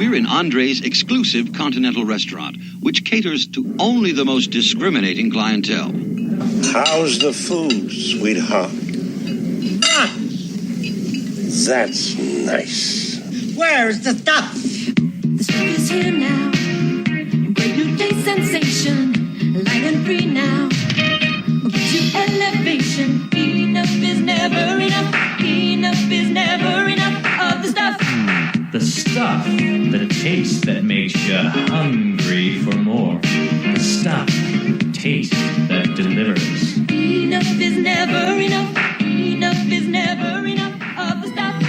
We're in Andre's exclusive continental restaurant, which caters to only the most discriminating clientele. How's the food, sweetheart? That's nice. Where's the stuff? The stuff is here now. Great new day sensation. Light and free now. Gives you elevation. Enough is never enough. Enough is never enough of the stuff. The stuff, the taste that makes you hungry for more. The stuff, taste that delivers. Enough is never enough. Enough is never enough of the stuff.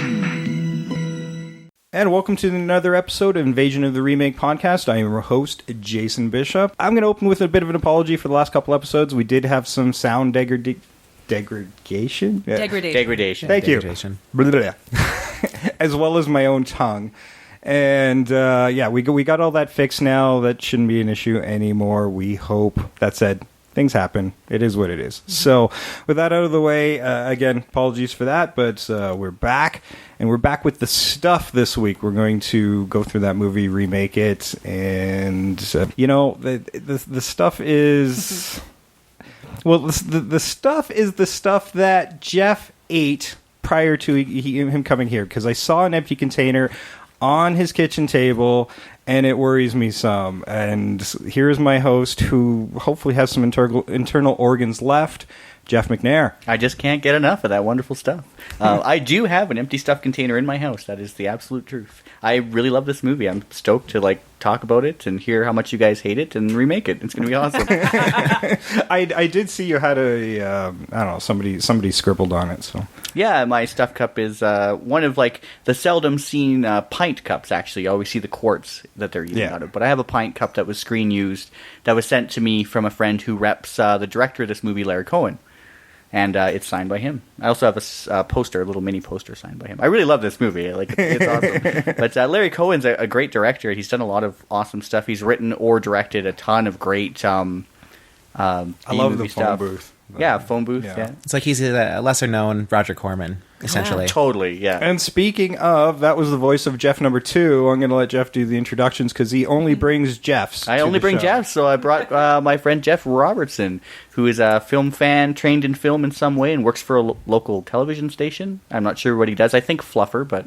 And welcome to another episode of Invasion of the Remake podcast. I am your host, Jason Bishop. I'm going to open with a bit of an apology for the last couple episodes. We did have some sound degradation. Degradation. Thank you. As well as my own tongue. And we got all that fixed now. That shouldn't be an issue anymore, we hope. That said, things happen. It is what it is. So, with that out of the way, again, apologies for that, but we're back. And we're back with the stuff this week. We're going to go through that movie, remake it, and, the stuff is... Well, the stuff is the stuff that Jeff ate prior to him coming here, because I saw an empty container on his kitchen table, and it worries me some. And here's my host, who hopefully has some internal organs left, Jeff McNair. I just can't get enough of that wonderful stuff. I do have an empty stuff container in my house. That is the absolute truth. I really love this movie. I'm stoked to talk about it and hear how much you guys hate it and remake it. It's going to be awesome. I did see you had somebody scribbled on it. So yeah, my stuff cup is one of the seldom seen pint cups. Actually, you always see the quartz that they're using out of. But I have a pint cup that was screen used that was sent to me from a friend who reps the director of this movie, Larry Cohen. And it's signed by him. I also have a poster, a little mini poster signed by him. I really love this movie. It's awesome. But Larry Cohen's a great director. He's done a lot of awesome stuff. He's written or directed a ton of great I love the phone booth. Yeah, phone booth. Yeah. It's like he's a lesser-known Roger Corman, essentially. Yeah, totally, yeah. And speaking of, that was the voice of Jeff number 2. I'm going to let Jeff do the introductions, because he only brings Jeffs. I only bring Jeffs, so I brought my friend Jeff Robertson, who is a film fan, trained in film in some way, and works for a local television station. I'm not sure what he does. I think Fluffer, but...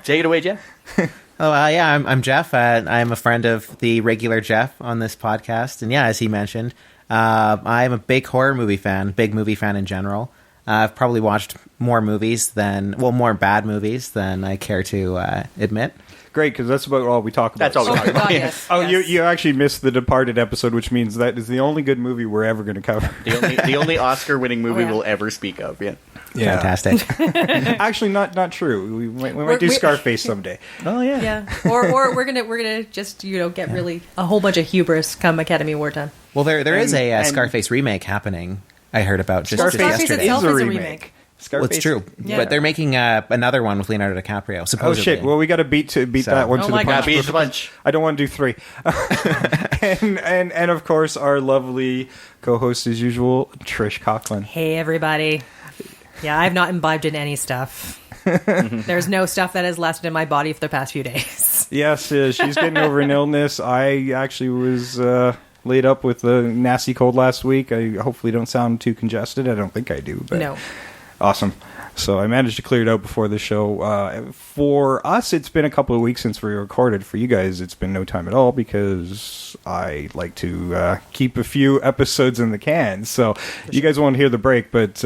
Take it away, Jeff. I'm Jeff. I'm a friend of the regular Jeff on this podcast. And yeah, as he mentioned... I'm a big horror movie fan, big movie fan in general. I've probably watched more bad movies than I care to admit. Great, because that's about all we talk about. That's all we talk about. Yes. Oh, yes. You actually missed the Departed episode, which means that is the only good movie we're ever going to cover. The only Oscar-winning movie we'll ever speak of, yeah. Fantastic. Actually, not true. We might do Scarface someday. Oh yeah. Yeah. Or we're gonna just get really a whole bunch of hubris come Academy Award time. Well, there is a Scarface remake happening. I heard about just yesterday. Itself is a remake. Well, it's true, but they're making another one with Leonardo DiCaprio. Supposedly. Oh shit! Well, we got to beat that one to the punch. Beat the punch. I don't want to do 3. and of course, our lovely co-host as usual, Trish Coughlin. Hey everybody. Yeah, I've not imbibed in any stuff. There's no stuff that has lasted in my body for the past few days. Yes, she's getting over an illness. I actually was laid up with a nasty cold last week. I hopefully don't sound too congested. I don't think I do. But no. Awesome. So I managed to clear it out before the show. For us, it's been a couple of weeks since we recorded. For you guys, it's been no time at all, because I like to keep a few episodes in the can. So you guys won't hear the break, but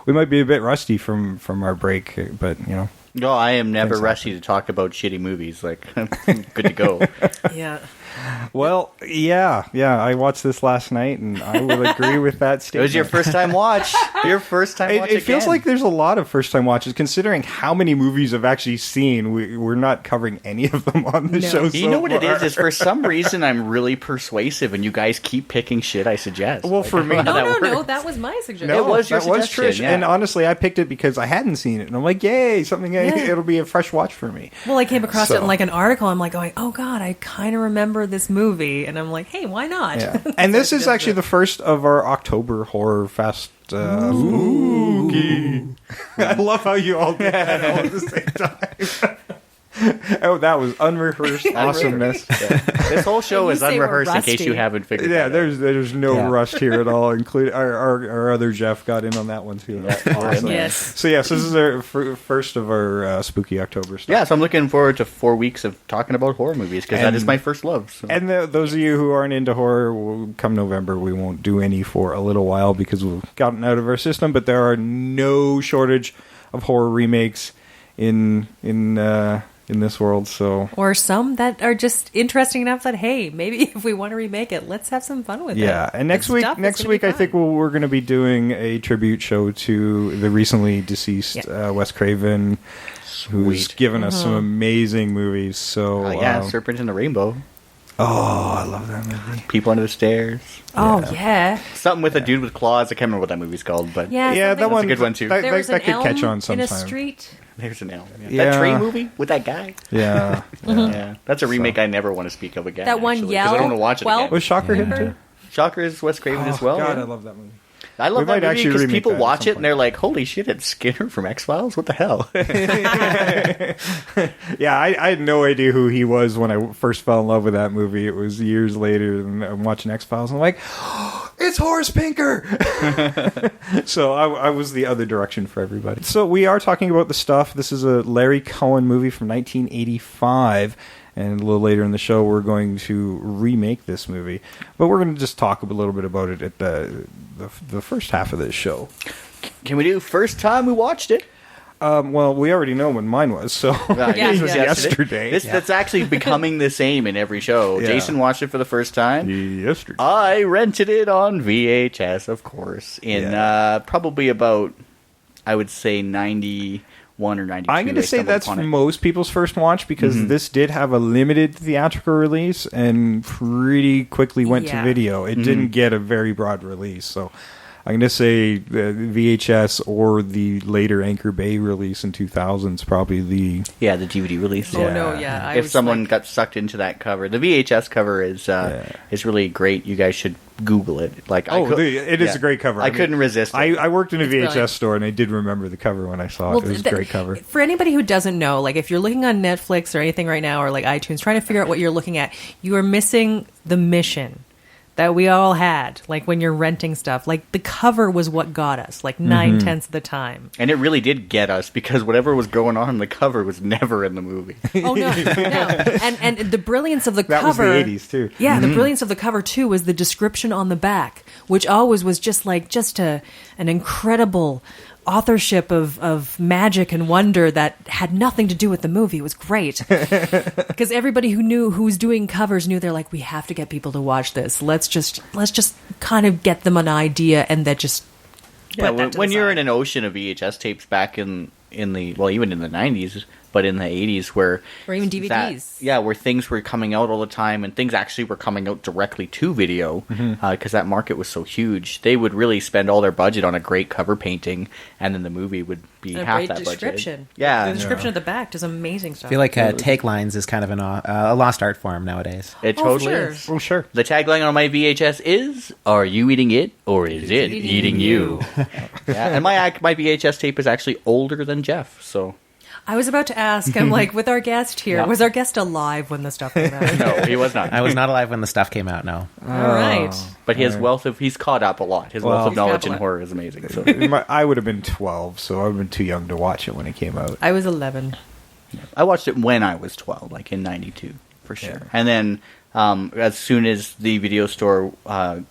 we might be a bit rusty from our break. But No, I am never rusty to talk about shitty movies. Good to go. Yeah. Well, yeah. I watched this last night, and I will agree with that statement. It was your first time watch. It feels like there's a lot of first time watches, considering how many movies I've actually seen. We're not covering any of them on the show. You know what it is for some reason I'm really persuasive, and you guys keep picking shit I suggest. Well, for me, no, that was my suggestion. No, it was your suggestion. Trish, and honestly, I picked it because I hadn't seen it, and I'm like, yay, something. It'll be a fresh watch for me. Well, I came across it in an article. I'm like going, oh god, I kind of remember this movie, and I'm like, hey, why not? Yeah. And this is actually the first of our October Horror Fest. Spooky. I love how you all did that all at the same time. Oh, that was unrehearsed awesomeness. This whole show And is you say we're unrehearsed in case rusty. you haven't figured Yeah, that out. there's no Yeah. rust here at all. Including our other Jeff got in on that one too. That's awesome. Yes. So yes, this is our first of our spooky October stuff. Yeah, so I'm looking forward to 4 weeks of talking about horror movies because that And- is my first love. So. And those of you who aren't into horror, come November, we won't do any for a little while because we've gotten out of our system. But there are no shortage of horror remakes in this world. So Or some that are just interesting enough that, hey, maybe if we want to remake it, let's have some fun with it. yeah, and next Good week, stuff. It's gonna be I think fun. we're going to be doing a tribute show to the recently deceased Wes Craven, who's Sweet. given us some amazing movies. So Serpent in the Rainbow, oh, I love that movie. People Under the Stairs, Oh, yeah. something with a dude with claws. I can't remember what that movie's called, but Yeah, Yeah, that something- one, a good one, too. That, There that, was that an could elm catch on in a sometime. street. there's an elm. Yeah. That tree movie with that guy. Yeah, Yeah, that's a remake I never want to speak of again. That one actually, 'cause I don't want to watch it again. was Shocker him Remember? too? Shocker is Wes Craven as well. God, yeah. I love that movie. I love We that might movie actually because remake people that at watch some it and they're like, "Holy shit, it's Skinner from X-Files! What the hell?" Yeah, I had no idea who he was when I first fell in love with that movie. It was years later, and I'm watching X-Files, and I'm like, oh, it's Horace Pinker! So I was the other direction for everybody. So we are talking about The Stuff. This is a Larry Cohen movie from 1985, and a little later in the show, we're going to remake this movie. But we're going to just talk a little bit about it at the first half of this show. Can we do first time we watched it? Well, we already know when mine was, so Yours was yeah. yesterday. That's actually becoming the same in every show. Yeah. Jason watched it for the first time. Yesterday. I rented it on VHS, of course, in probably about, I would say, 91 or 92. I'm going to say stumbled that's upon it. most people's first watch because this did have a limited theatrical release and pretty quickly went to Yeah. video. It didn't get a very broad release, so I'm going to say the VHS or the later Anchor Bay release in 2000 is probably the... Yeah, the DVD release. Oh, no, yeah. I If was someone like- got sucked into that cover, the VHS cover is really great. You guys should Google it. Like, it is a great cover. I couldn't resist it. I worked in a VHS brilliant. store, and I did remember the cover when I saw it. It was a great cover. For anybody who doesn't know, like if you're looking on Netflix or anything right now, or like iTunes, trying to figure out what you're looking at, you are missing the mission that we all had. Like when you're renting stuff, like the cover was what got us, like 9/10 of the time. And it really did get us because whatever was going on in the cover was never in the movie. Oh no, no, and the brilliance of the That was the cover. 80s, too. Yeah, the brilliance of the cover too was the description on the back, which always was just an incredible authorship of magic and wonder that had nothing to do with the movie. It was great because everybody who was doing covers knew they're like, we have to get people to watch this. Let's just kind of get them an idea and then just Yeah, put that to when the you're side. in an ocean of VHS tapes back in the, well, even in the 90s, but in the 80s where... Or even DVDs. where things were coming out all the time and things actually were coming out directly to video because that market was so huge. They would really spend all their budget on a great cover painting and then the movie would be And a half great that description. budget. Yeah. The description of the back does amazing stuff. I feel like taglines is kind of a lost art form nowadays. It Oh, totally sure. is. Oh, sure. The tagline on my VHS is, "Are you eating it or is it eating you?" Yeah, and my VHS tape is actually older than Jeff, so... I was about to ask, I'm like, with our guest here, Yeah. was our guest alive when the stuff came out? No, he was not. I was not alive when the stuff came out, no. All right. But his he's caught up a lot. His wealth of He's knowledge got a in lot. horror is amazing. So. I would have been 12, so I would have been too young to watch it when it came out. I was 11. I watched it when I was 12, like in 92, for sure. Yeah. And then as soon as the video store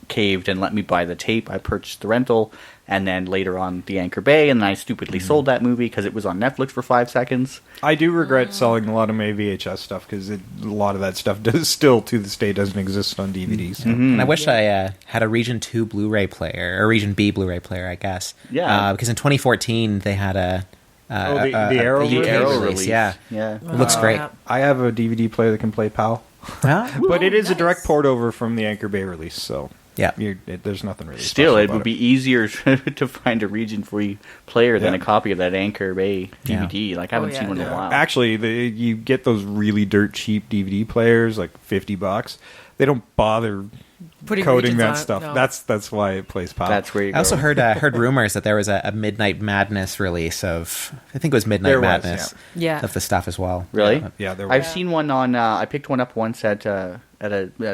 caved and let me buy the tape, I purchased the rental, and then later on the Anchor Bay, and I stupidly sold that movie because it was on Netflix for 5 seconds. I do regret selling a lot of my VHS stuff because a lot of that stuff does still to this day doesn't exist on DVD. So. And I wish I had a Region 2 Blu-ray player, or Region B Blu-ray player, I guess. Yeah. Because in 2014, they had the Arrow the release? Arrow release. release. Yeah. Yeah. It looks great. Yeah. I have a DVD player that can play PAL, Ah. but it is a nice. direct port over from the Anchor Bay release. So Yeah. There's nothing really Still, special it about would be easier to find a region-free player than a copy of that Anchor Bay DVD. Like, I haven't seen one in a while. Actually, you get those really dirt cheap DVD players, like $50. They don't bother Putting coding regions that on it, stuff. no. That's why it plays pop. That's where you go. I also heard rumors that there was a Midnight Madness release of, I think it was Midnight There was, Madness yeah. of the stuff as well. Really? Yeah, there I've was. seen one on. I picked one up once at a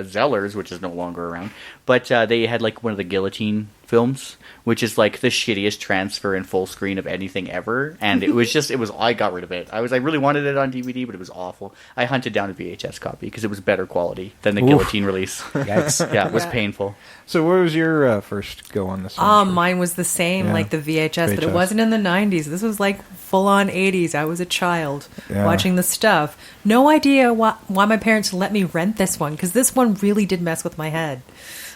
Zeller's, which is no longer around. But they had like one of the Guillotine films, which is like the shittiest transfer in full screen of anything ever. And it was I got rid of it. I really wanted it on DVD, but it was awful. I hunted down a VHS copy because it was better quality than the Guillotine release. Yikes. Yeah, it was painful. So where was your first go on this one? Mine was the same, Yeah. like the VHS, but it VHS. wasn't in the 90s. This was like full-on 80s. I was a child Yeah. watching the stuff. No idea why my parents let me rent this one, because this one really did mess with my head.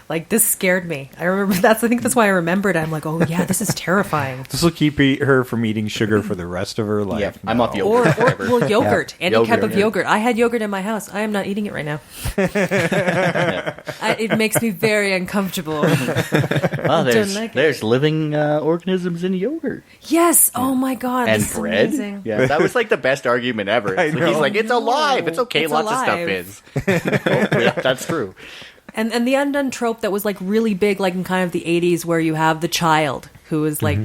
Like, this scared me. I remember I think that's why I remembered. I'm like, oh yeah, this is terrifying. This will keep her from eating sugar for the rest of her life. Yeah, I'm off No. yogurt. Well, yogurt. Any Yogurt, type of yeah. yogurt. I had yogurt in my house. I am not eating it right now. It makes me very uncomfortable. Oh, there's living organisms in yogurt. Yes. Oh my God. And this is bread. amazing. Yeah, that was like the best argument ever. I He's know. like, it's alive. It's okay. It's Lots alive. of stuff is. Oh, yeah, that's true. And the undone trope that was like really big, like in kind of the 80s, where you have the child who is like,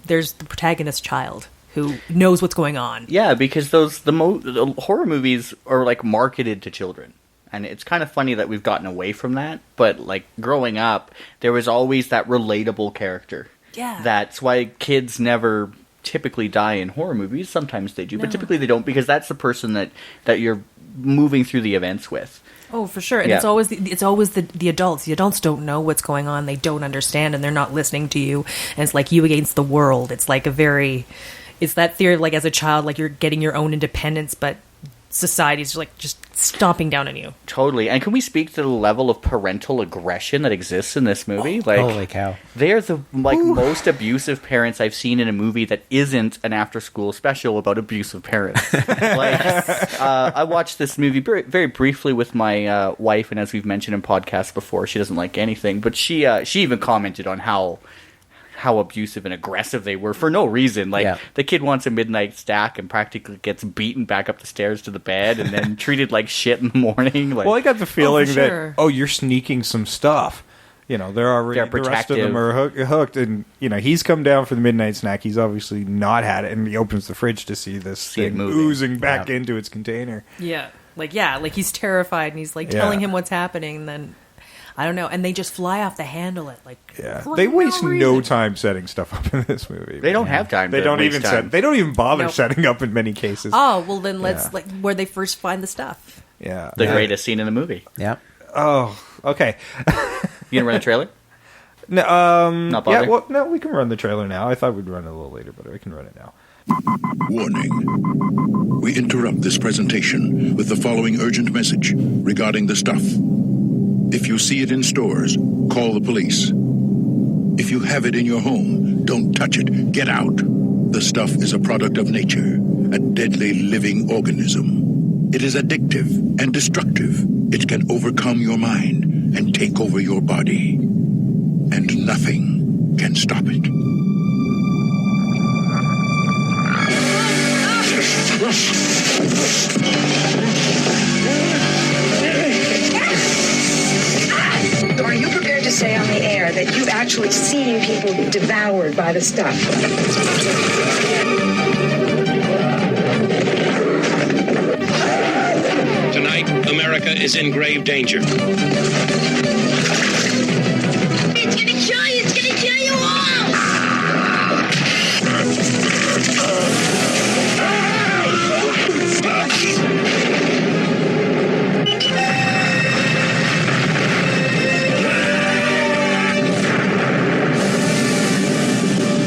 there's the protagonist child who knows what's going on. Yeah, because the horror movies are like marketed to children. And it's kind of funny that we've gotten away from that. But like growing up, there was always that relatable character. Yeah. That's why kids never typically die in horror movies. Sometimes they do, but No. typically they don't, because that's the person that you're moving through the events with. Oh, for sure. And Yeah. it's always the adults. The adults don't know what's going on. They don't understand, and they're not listening to you. And it's like you against the world. It's like it's that theory of like as a child, like you're getting your own independence, but society's like just stomping down on you. Totally. And can we speak to the level of parental aggression that exists in this movie? Like, Holy cow. they're the most abusive parents I've seen in a movie that isn't an after-school special about abusive parents. I watched this movie very, very briefly with my wife, and as we've mentioned in podcasts before, she doesn't like anything, but she even commented on how abusive and aggressive they were for no reason. Like, the kid wants a midnight stack and practically gets beaten back up the stairs to the bed and then treated like shit in the morning. Like, Well, I got the feeling for that sure. you're sneaking some stuff. You know, they're already They're the rest of protective. them are hooked, and he's come down for the midnight snack. He's obviously not had it, and he opens the fridge to see this it thing moving. oozing back into its container. Yeah. Like he's terrified, and he's like telling him what's happening, and then I don't know, and they just fly off the handle it like for They no waste no reason. time setting stuff up in this movie. They don't have time. They to don't waste even time. they don't even bother Nope. setting up in many cases. Oh, well then let's Yeah. like where they first find the stuff. Yeah, The greatest scene in the movie. Yeah. Oh, okay. You gonna run the trailer? No, Not bother? yeah, well, no, we can run the trailer now. I thought we'd run it a little later, but we can run it now. Warning. We interrupt this presentation with the following urgent message regarding the stuff. If you see it in stores, call the police. If you have it in your home, don't touch it. Get out. The stuff is a product of nature, a deadly living organism. It is addictive and destructive. It can overcome your mind and take over your body. And nothing can stop it. Are you prepared to say on the air that you've actually seen people devoured by the stuff? Tonight, America is in grave danger. It's gonna kill you! It's gonna kill you all!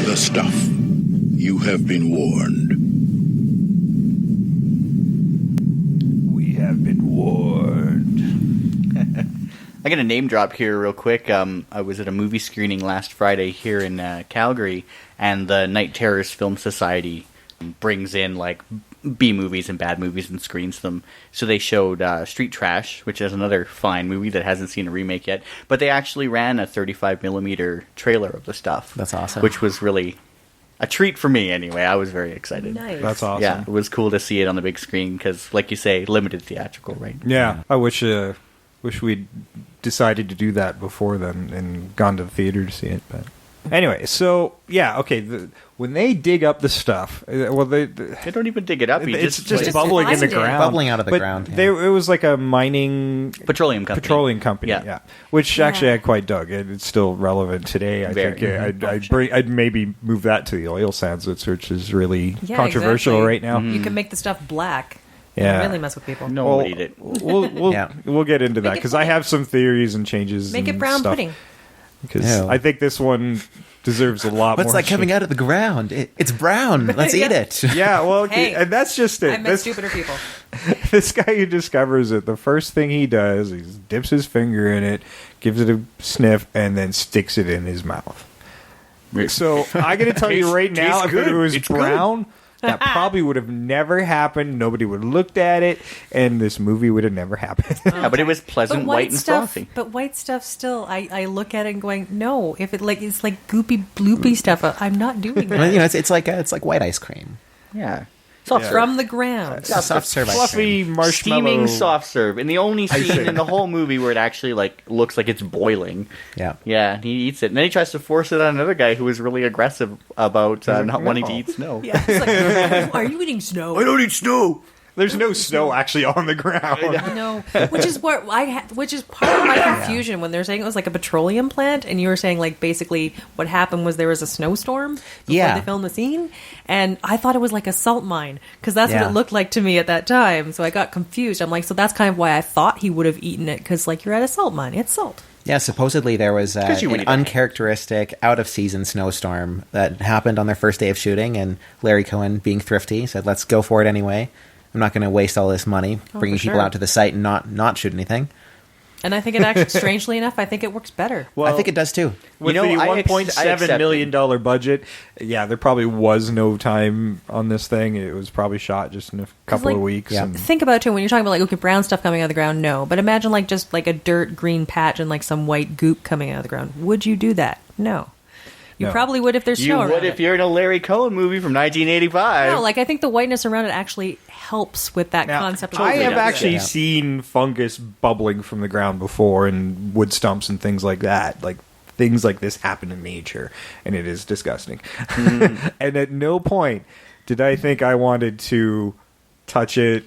The stuff. You have been warned. We have been warned. I'm going to name drop here real quick. I was at a movie screening last Friday here in Calgary, and the Night Terrors Film Society brings in like B movies and bad movies and screens them. So they showed Street Trash, which is another fine movie that hasn't seen a remake yet. But they actually ran a 35mm trailer of the stuff. That's awesome. Which was really a treat for me anyway. I was very excited. Nice. That's awesome. Yeah, it was cool to see it on the big screen because, like you say, limited theatrical, right? Yeah, I wish we'd decided to do that before then and gone to the theater to see it. But anyway, so yeah, okay. When they dig up the stuff, well, they don't even dig it up. It's just bubbling in the ground, bubbling out of the but ground. Yeah. It was like a mining petroleum company. Yeah. Which actually I quite dug. It's still relevant today. I think I'd maybe move that to the oil sands, which is really controversial right now. You can make the stuff black. Yeah, really mess with people. No one would eat it. We'll get into that because I have some theories and changes. Make it brown pudding. Because I think this one deserves a lot more. What's like coming out of the ground? It's brown. Let's eat it. Yeah, well, hey, and that's just it. I met stupider people. This guy who discovers it, the first thing he does, he dips his finger in it, gives it a sniff, and then sticks it in his mouth. So I got to tell you right now, if it was brown, that probably would have never happened. Nobody would have looked at it, and this movie would have never happened. Yeah, but it was pleasant, white and frothy. But white stuff still, I look at it and going, no. If it's like goopy, bloopy stuff, I'm not doing that. Well, it's like white ice cream. Yeah. Soft serve. From the ground. Soft serve ice Fluffy cream. marshmallow. Steaming soft serve. And the only scene in the whole movie where it actually looks like it's boiling. Yeah. Yeah, he eats it. And then he tries to force it on another guy who was really aggressive about not wanting to eat snow. Yeah, it's like, are you eating snow? I don't eat snow. There's no snow actually on the ground. No, which is part of my confusion when they're saying it was like a petroleum plant, and you were saying like basically what happened was there was a snowstorm before they filmed the scene, and I thought it was like a salt mine because that's what it looked like to me at that time. So I got confused. I'm like, so that's kind of why I thought he would have eaten it because like you're at a salt mine, it's salt. Yeah, supposedly there was an uncharacteristic, out-of-season snowstorm that happened on their first day of shooting, and Larry Cohen, being thrifty, said, let's go for it anyway. I'm not going to waste all this money bringing people out to the site and not shoot anything. And I think it actually, strangely enough, I think it works better. Well, I think it does too. With the $1.7 million budget, there probably was no time on this thing. It was probably shot just in a couple of weeks. Yeah. Think about it too, when you're talking about brown stuff coming out of the ground, no. But imagine just a dirt green patch and some white goop coming out of the ground. Would you do that? No. You probably would if there's snow around. You would if you're in a Larry Cohen movie from 1985. No, I think the whiteness around it actually helps with that concept. I have actually seen fungus bubbling from the ground before and wood stumps and things like that. Like things like this happen in nature, and it is disgusting. And at no point did I think I wanted to touch it,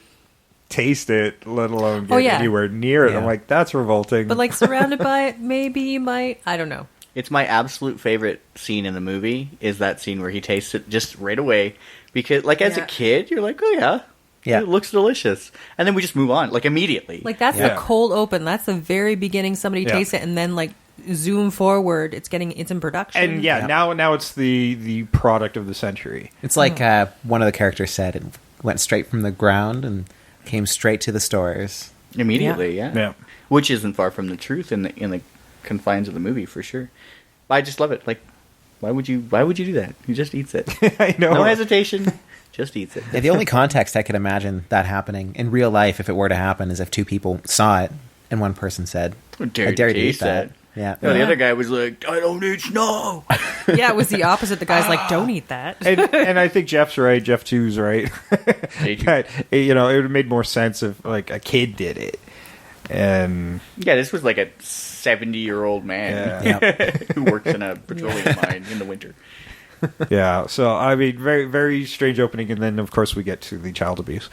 taste it, let alone get anywhere near it. I'm like, that's revolting. But surrounded by it, maybe you might. I don't know. It's my absolute favorite scene in the movie is that scene where he tastes it just right away. Because, as a kid, you're like, oh, yeah, it looks delicious. And then we just move on, immediately. That's the cold open. That's the very beginning. Somebody tastes it, and then, zoom forward, it's in production. And, now it's the product of the century. It's like one of the characters said, it went straight from the ground and came straight to the stores. Immediately, yeah. Which isn't far from the truth in the confines of the movie, for sure. I just love it. Why would you do that? He just eats it. I know. No hesitation. Just eats it. Yeah, the only context I could imagine that happening in real life, if it were to happen, is if two people saw it and one person said, I dare you to eat that. Yeah. The other guy was like, I don't eat snow. Yeah, it was the opposite. The guy's like, don't eat that. And I think Jeff's right. Jeff 2's right. It would have made more sense if a kid did it. And this was a 70-year-old man who works in a petroleum mine in the winter. Yeah, so I mean, very, very strange opening, and then of course we get to the child abuse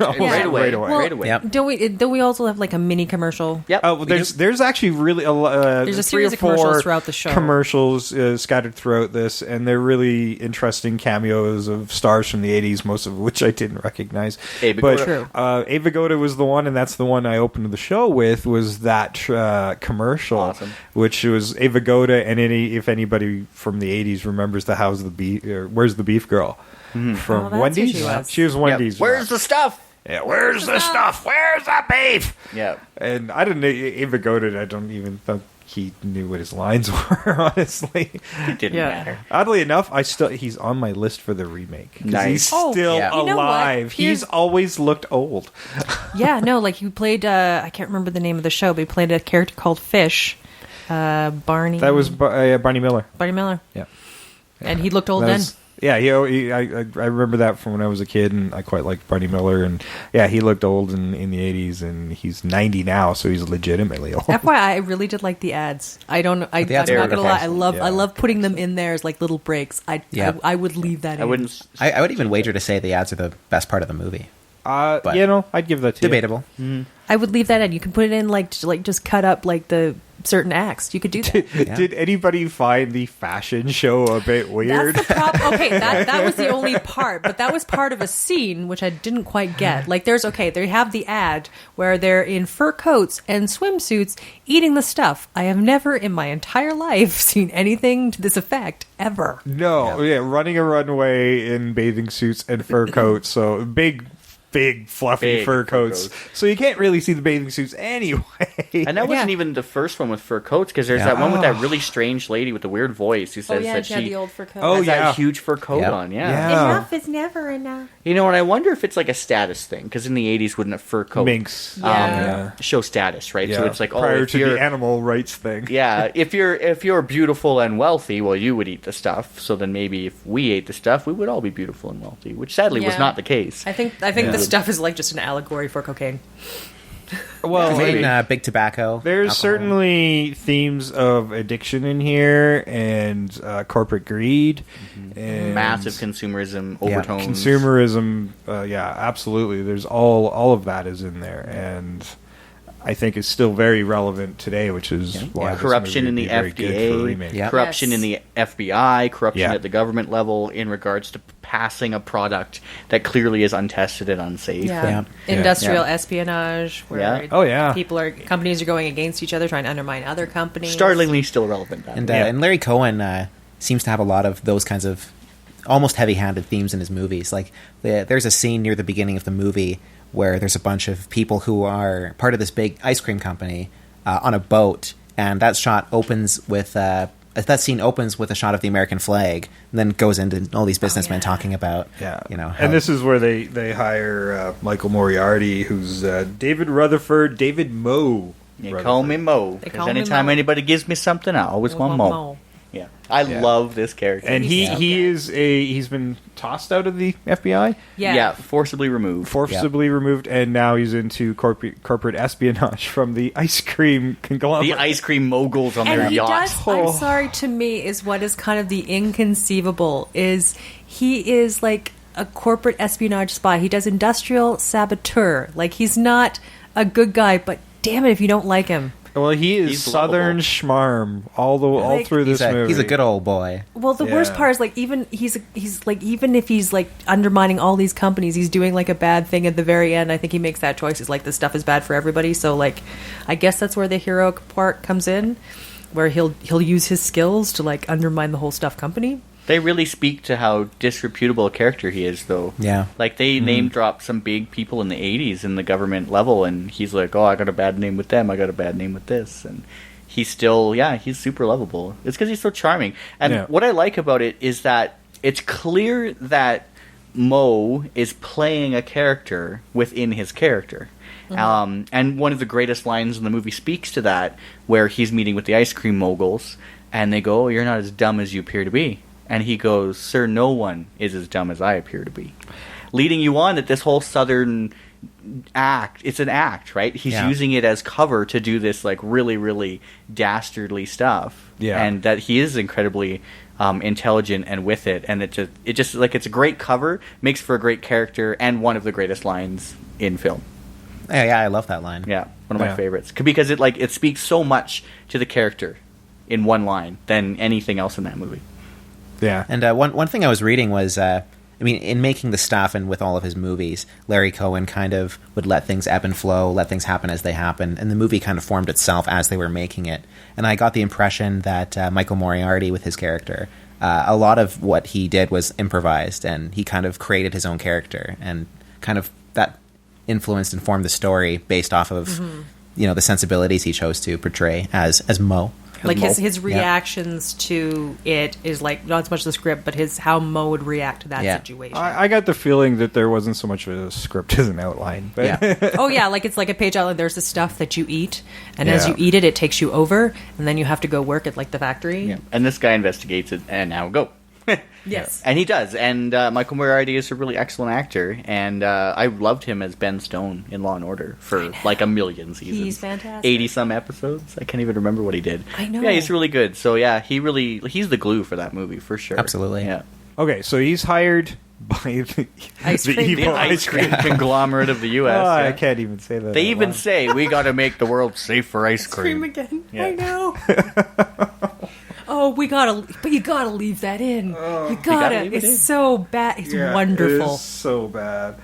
right away. Yep. Don't we also have a mini commercial? Yep. Oh, there's actually really there's a series of commercials throughout the show. Commercials scattered throughout this, and they're really interesting cameos of stars from the '80s, most of which I didn't recognize. Ava Vigoda was the one, and that's the one I opened the show with. Was that commercial, which was Ava Vigoda, and if anybody from the '80s remembers the How's the Beef? Where's the Beef Girl from Wendy's? She was Wendy's. Yep. Where's the stuff? Yeah, where's the stuff? Where's the beef? Yeah, and I didn't. Ava Vigoda, I don't even he knew what his lines were. Honestly, It didn't matter. Oddly enough, he's on my list for the remake. 'Cause Nice. He's still You know what? alive. He's always looked old. Yeah, no, like he played. I can't remember the name of the show, but he played a character called Fish. Barney. That was Barney Miller. Barney Miller. Yeah. And he looked old That then. was- Yeah, I remember that from when I was a kid, and I quite liked Barney Miller. And yeah, he looked old in the 80s, and he's 90 now, so he's legitimately old. FYI, I really did like the ads. I'm not gonna lie. I love putting them in there as like little breaks. I would leave that in. I would even wager to say the ads are the best part of the movie. But I'd give that to debatable. You. I would leave that in. You can put it in like just cut up like the certain acts. You could do that. Did anybody find the fashion show a bit weird? That's the problem. Okay, that was the only part, but that was part of a scene which I didn't quite get. Like they have the ad where they're in fur coats and swimsuits eating the stuff. I have never in my entire life seen anything to this effect ever. No, running a runway in bathing suits and fur coats. So big fluffy fur coats. So you can't really see the bathing suits anyway. And that wasn't even the first one with fur coats, because there's that one with that really strange lady with the weird voice who says that she had the old fur coat. has that huge fur coat on. Enough is never enough. You know, and I wonder if it's like a status thing, because in the 80s, wouldn't a fur coat minks show status, right? Yeah. So it's like, prior to the animal rights thing. Yeah, if you're beautiful and wealthy, well, you would eat the stuff. So then maybe if we ate the stuff, we would all be beautiful and wealthy, which sadly was not the case. I think the stuff is like just an allegory for cocaine. Well, maybe big tobacco. There's alcohol. certainly themes of addiction in here and corporate greed and Massive consumerism overtones. Consumerism, absolutely. There's all of that is in there, and I think it's still very relevant today, which is why this corruption in movie the would be very good for a remake. FDA, corruption in the FBI, corruption at the government level in regards to passing a product that clearly is untested and unsafe. Industrial espionage, where companies are going against each other, trying to undermine other companies. Startlingly still relevant. And Larry Cohen seems to have a lot of those kinds of almost heavy-handed themes in his movies. Like there's a scene near the beginning of the movie where there's a bunch of people who are part of this big ice cream company on a boat, and that scene opens with a shot of the American flag, and then goes into all these businessmen talking about, and this is where they hire Michael Moriarty, who's David Rutherford, David Moe. They call me Mo, because anytime anybody gives me something, I always want Mo. Yeah, I love this character, and he's been tossed out of the FBI. Forcibly removed, and now he's into corporate espionage from the ice cream conglomerate, the ice cream moguls on their yacht. I'm sorry, to me is what is kind of the inconceivable is he is like a corporate espionage spy. He does industrial saboteur. Like he's not a good guy, but damn it if you don't like him. Well, he's Southern schmarm all through this movie. He's a good old boy. Well, the worst part is like even even if he's like undermining all these companies, he's doing like a bad thing at the very end. I think he makes that choice. Is like this stuff is bad for everybody. So like, I guess that's where the heroic part comes in, where he'll use his skills to like undermine the whole stuff company. They really speak to how disreputable a character he is, though. Yeah. Like, they name drop some big people in the 80s in the government level, and he's like, oh, I got a bad name with them, I got a bad name with this. And he's still, he's super lovable. It's because he's so charming. And what I like about it is that it's clear that Mo is playing a character within his character. Mm-hmm. And one of the greatest lines in the movie speaks to that, where he's meeting with the ice cream moguls, and they go, oh, you're not as dumb as you appear to be. And he goes, sir, no one is as dumb as I appear to be. Leading you on that this whole Southern act, it's an act, right? He's using it as cover to do this like really, really dastardly stuff. Yeah. And that he is incredibly intelligent and with it. And it just like, it's a great cover, makes for a great character, and one of the greatest lines in film. Yeah, I love that line. Yeah, one of my favorites. Because it speaks so much to the character in one line than anything else in that movie. Yeah. And one thing I was reading was, in making the stuff and with all of his movies, Larry Cohen kind of would let things ebb and flow, let things happen as they happen, and the movie kind of formed itself as they were making it. And I got the impression that Michael Moriarty, with his character, a lot of what he did was improvised, and he kind of created his own character, and kind of that influenced and formed the story based off of the sensibilities he chose to portray as Mo. Like his reactions to it is like not so much the script, but how Mo would react to that situation. I got the feeling that there wasn't so much of a script as an outline. But Oh yeah, like it's like a page outline. There's the stuff that you eat, and as you eat it, it takes you over, and then you have to go work at like the factory. Yeah. And this guy investigates it, and now go. Yes. And he does. And Michael Moriarty is a really excellent actor. And I loved him as Ben Stone in Law & Order for like a million seasons. He's fantastic. 80-some episodes. I can't even remember what he did. I know. Yeah, he's really good. So, yeah, he's the glue for that movie, for sure. Absolutely. Yeah. Okay, so he's hired by the evil ice cream conglomerate of the U.S. Oh, yeah. I can't even say that. They even say, we got to make the world safe for ice cream. Again. Yeah. I know. Oh, but you gotta leave that in. You gotta. leave it in. It's so bad. It's wonderful. It is so bad.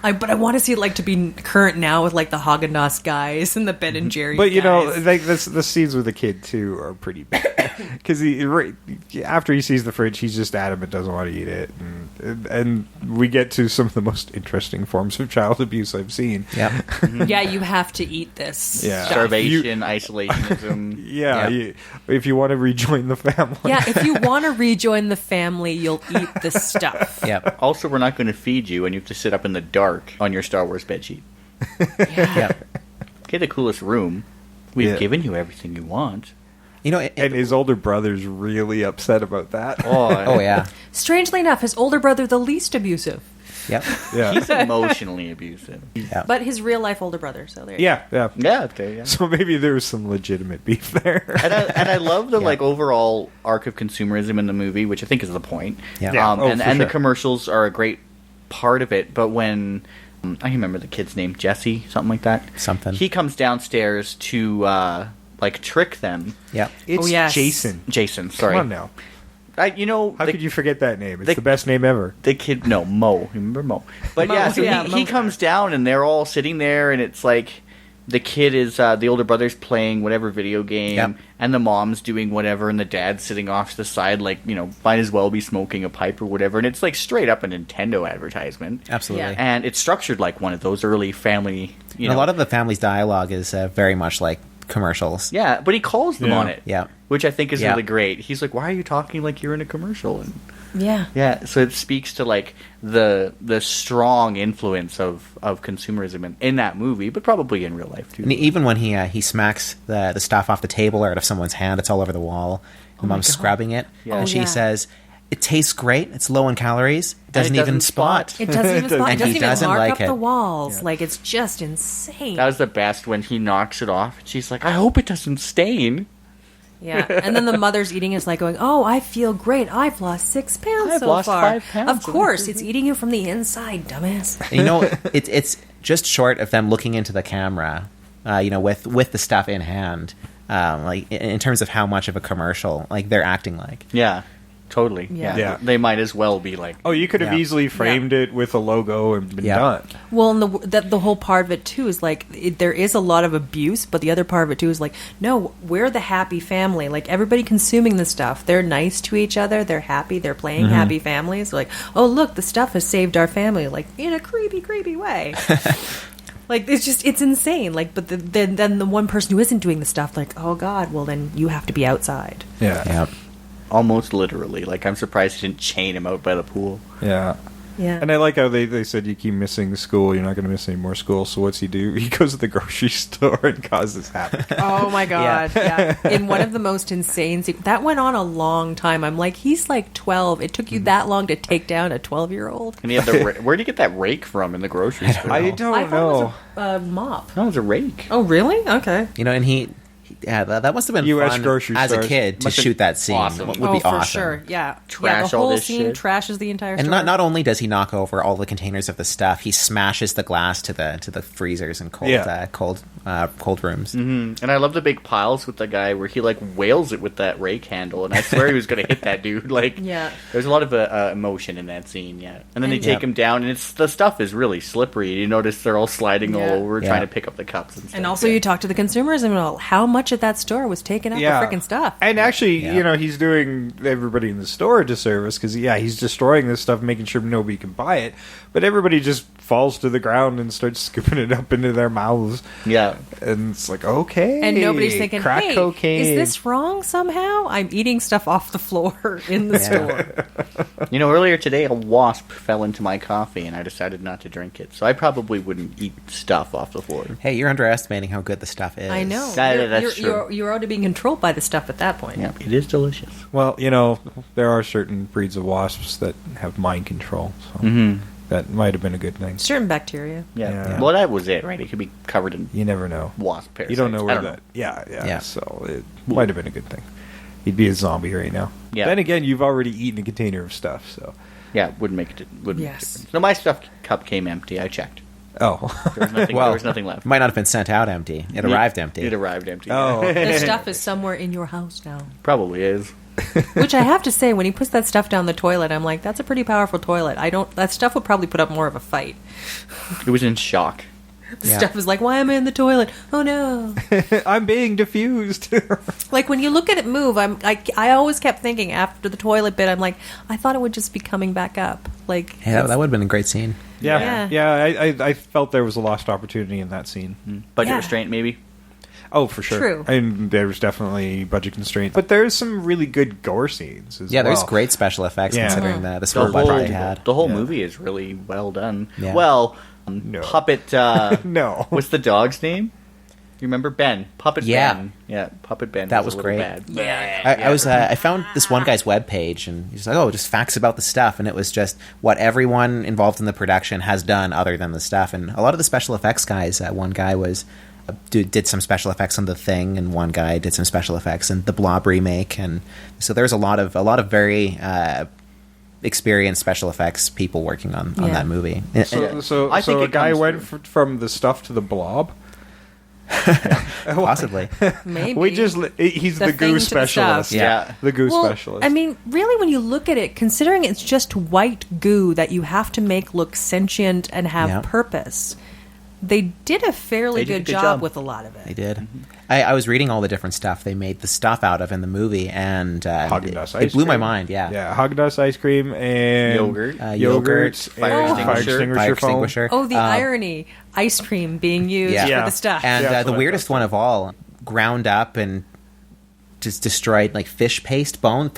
But I want to see it like to be current now with like the Haagen-Dazs guys and the Ben and Jerry's. But you know, guys. like the scenes with the kid too are pretty bad because after he sees the fridge, he's just adamant doesn't want to eat it, and we get to some of the most interesting forms of child abuse I've seen. Yeah, yeah, you have to eat this. Yeah. stuff. Starvation, isolationism. Yeah. If you want to rejoin the family. Yeah, if you want to rejoin the family, you'll eat this stuff. yeah, Also, we're not going to feed you, and you have to sit up in the dark on your Star Wars bedsheet. yeah. Okay, the coolest room. We've Yeah. given you everything you want. And his older brother's really upset about that. Oh yeah, Strangely enough, his older brother, the least abusive. yep. Yeah. He's emotionally abusive. Yeah. But his real life older brother, so there you Yeah. Yeah, okay, yeah. So maybe there was some legitimate beef there. And I love the like overall arc of consumerism in the movie, which I think is the point. Yeah. Yeah. Oh, And for the sure. commercials are a great part of it. But when I can't remember the kid's name, Jesse, something like that. Something. He comes downstairs to like trick them. Yeah. It's Oh, yes. Jason. Sorry. Come on now. How Could you forget that name? It's the best name ever. The kid, no, Mo. Remember Mo? But Mo, yeah, so yeah, he Mo. comes down and they're all sitting there, and it's like the kid is the older brother's playing whatever video game, Yep. and the mom's doing whatever, and the dad's sitting off to the side, like might as well be smoking a pipe or whatever. And it's like straight up a Nintendo advertisement, Absolutely. Yeah. and it's structured like one of those early family. And a lot of the family's dialogue is very much like commercials. yeah, but he calls them Yeah. on it, Yeah. which I think is Yeah. really great. He's like, "Why are you talking like you're in a commercial?" And Yeah. yeah, so it speaks to like the strong influence of consumerism in that movie, but probably in real life too. And even when he smacks the stuff off the table or out of someone's hand, it's all over the wall. The mom's scrubbing it, Yeah. and Oh, she yeah. says, "It tastes great. It's low in calories. Doesn't even doesn't spot." It doesn't even spot. It And doesn't he even doesn't mark like up it. the walls. Like it's just insane. That was the best when he knocks it off. And she's like, "I hope it doesn't stain." Yeah, and then the mother's eating is like going, "Oh, I feel great. I've lost 6 pounds I've so lost far." 5 pounds. Of course, it's eating you from the inside, dumbass. And it's just short of them looking into the camera, with the stuff in hand, like in terms of how much of a commercial like they're acting like. Yeah, totally. Yeah. Yeah. They might as well be like. Oh, you could have Yeah. easily framed it with a logo and been Yeah. done. Well, and the whole part of it too is like there is a lot of abuse, but the other part of it too is like, no, we're the happy family. Like everybody consuming the stuff, they're nice to each other, they're happy, they're playing happy families. Like, oh look, the stuff has saved our family, like in a creepy way. Like it's insane. Like, but then the one person who isn't doing the stuff, like, oh god, well then you have to be outside. Yeah. Almost literally. Like, I'm surprised he didn't chain him out by the pool. Yeah. Yeah. And I like how they said you keep missing school, you're not going to miss any more school. So what's he do? He goes to the grocery store and causes havoc. Oh my god! Yeah. Yeah. In one of the most insane that went on a long time. I'm like, he's like 12. It took you that long to take down a 12-year-old? And he had where'd you get that rake from in the grocery store? I don't I thought know. it was a mop. That was a rake. Oh really? Okay. And he that must have been US fun grocery as a stores. kid to Must have shoot that scene. awesome. Would oh, be for awesome. sure. Yeah. Trash the all whole this scene shit. trashes the entire And store. not only does he knock over all the containers of the stuff, he smashes the glass to the freezers and cold Yeah. cold rooms. And I love the big piles with the guy where he like wails it with that rake handle, and I swear he was going to hit that dude. Like, Yeah. there's a lot of emotion in that scene. Yeah, and then they And- take him down, and the stuff is really slippery. You notice they're all sliding all Yeah. over, Yeah. trying to pick up the cups and stuff. And also, yeah. you talk to the consumers and all, how much at that store was taken up with freaking stuff. And actually, Yeah. he's doing everybody in the store a disservice because, he's destroying this stuff, making sure nobody can buy it. But everybody just falls to the ground and starts scooping it up into their mouths. Yeah. And it's like, okay. And nobody's thinking, crack hey, cocaine. is this wrong somehow? I'm eating stuff off the floor in the store. You know, earlier today, a wasp fell into my coffee, and I decided not to drink it. So I probably wouldn't eat stuff off the floor. Hey, you're underestimating how good the stuff is. I know. That's true. You're already being controlled by the stuff at that point. Yeah, it is delicious. Well, you know, there are certain breeds of wasps that have mind control. So that might have been a good thing. Certain bacteria. Yeah. Well, that was it, right? It could be covered in You never know. wasp parasites. You don't know I where don't that... know. Yeah. So it might have been a good thing. He'd be a zombie right now. Yeah. Then again, you've already eaten a container of stuff, so... Yeah, wouldn't make it. Wouldn't make a Yes. difference. No, my stuff cup came empty. I checked. Oh. There was nothing, Well, there was nothing left. Might not have been sent out empty. It arrived empty. It arrived empty. Oh. The stuff is somewhere in your house now. Probably is. Which I have to say, when he puts that stuff down the toilet, I'm like, that's a pretty powerful toilet. That stuff would probably put up more of a fight. It was in shock. The stuff is like, why am I in the toilet? Oh no. I'm being diffused. Like when you look at it move, I always kept thinking after the toilet bit, I'm like, I thought it would just be coming back up. Like, Hey, that would have been a great scene. Yeah. I felt there was a lost opportunity in that scene. Budget restraint, maybe? Oh, for sure. True. And there's definitely budget constraints. But there's some really good gore scenes as well. There's great special effects considering the small budget they had. The whole movie is really well done. Yeah. Well, No. Puppet... No. What's the dog's name? You remember Ben? Puppet Ben. Yeah, Puppet Ben. That was a little great. Bad. Yeah. I found this one guy's webpage, and he's like, just facts about the stuff, and it was just what everyone involved in the production has done other than the stuff. And a lot of the special effects guys, one guy was did some special effects on The Thing, and one guy did some special effects in the Blob remake, and so there's a lot of very experienced special effects people working on that movie. So I think a it guy comes went through. from the stuff to the blob? Possibly. Maybe. He's The the thing goo to the specialist. stuff. Yeah. The goo Well, specialist. I mean, really, when you look at it, considering it's just white goo that you have to make look sentient and have purpose, they did a fairly They did a good good job job. with a lot of it. They did. I was reading all the different stuff they made the stuff out of in the movie, and Haagen-Dazs it ice blew my cream. mind. Yeah, Haagen-Dazs ice cream and Yogurt, fire extinguisher. Fire foam. extinguisher. Oh, the irony. Ice cream being used Yeah. for Yeah. the stuff. And that's the what I weirdest thought. one of all, ground up and just destroyed like fish bone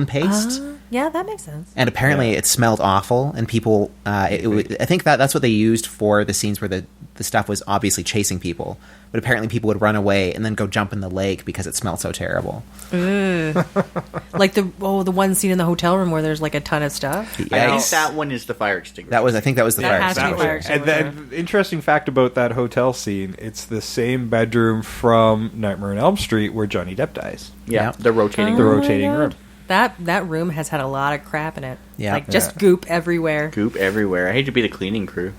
paste. Yeah, that makes sense. And apparently it smelled awful, and people, I think that's what they used for the scenes where the stuff was obviously chasing people. But apparently people would run away and then go jump in the lake because it smelled so terrible. Like the one scene in the hotel room where there's like a ton of stuff. I think Yes. that one is the fire extinguisher. I think that was the That fire has to be extinguisher. fire extinguisher. And then, interesting fact about that hotel scene, it's the same bedroom from Nightmare on Elm Street where Johnny Depp dies. Yeah, Yeah. the rotating The room. rotating room. That room has had a lot of crap in it. Yeah. Like just goop everywhere. Goop everywhere. I hate to be the cleaning crew.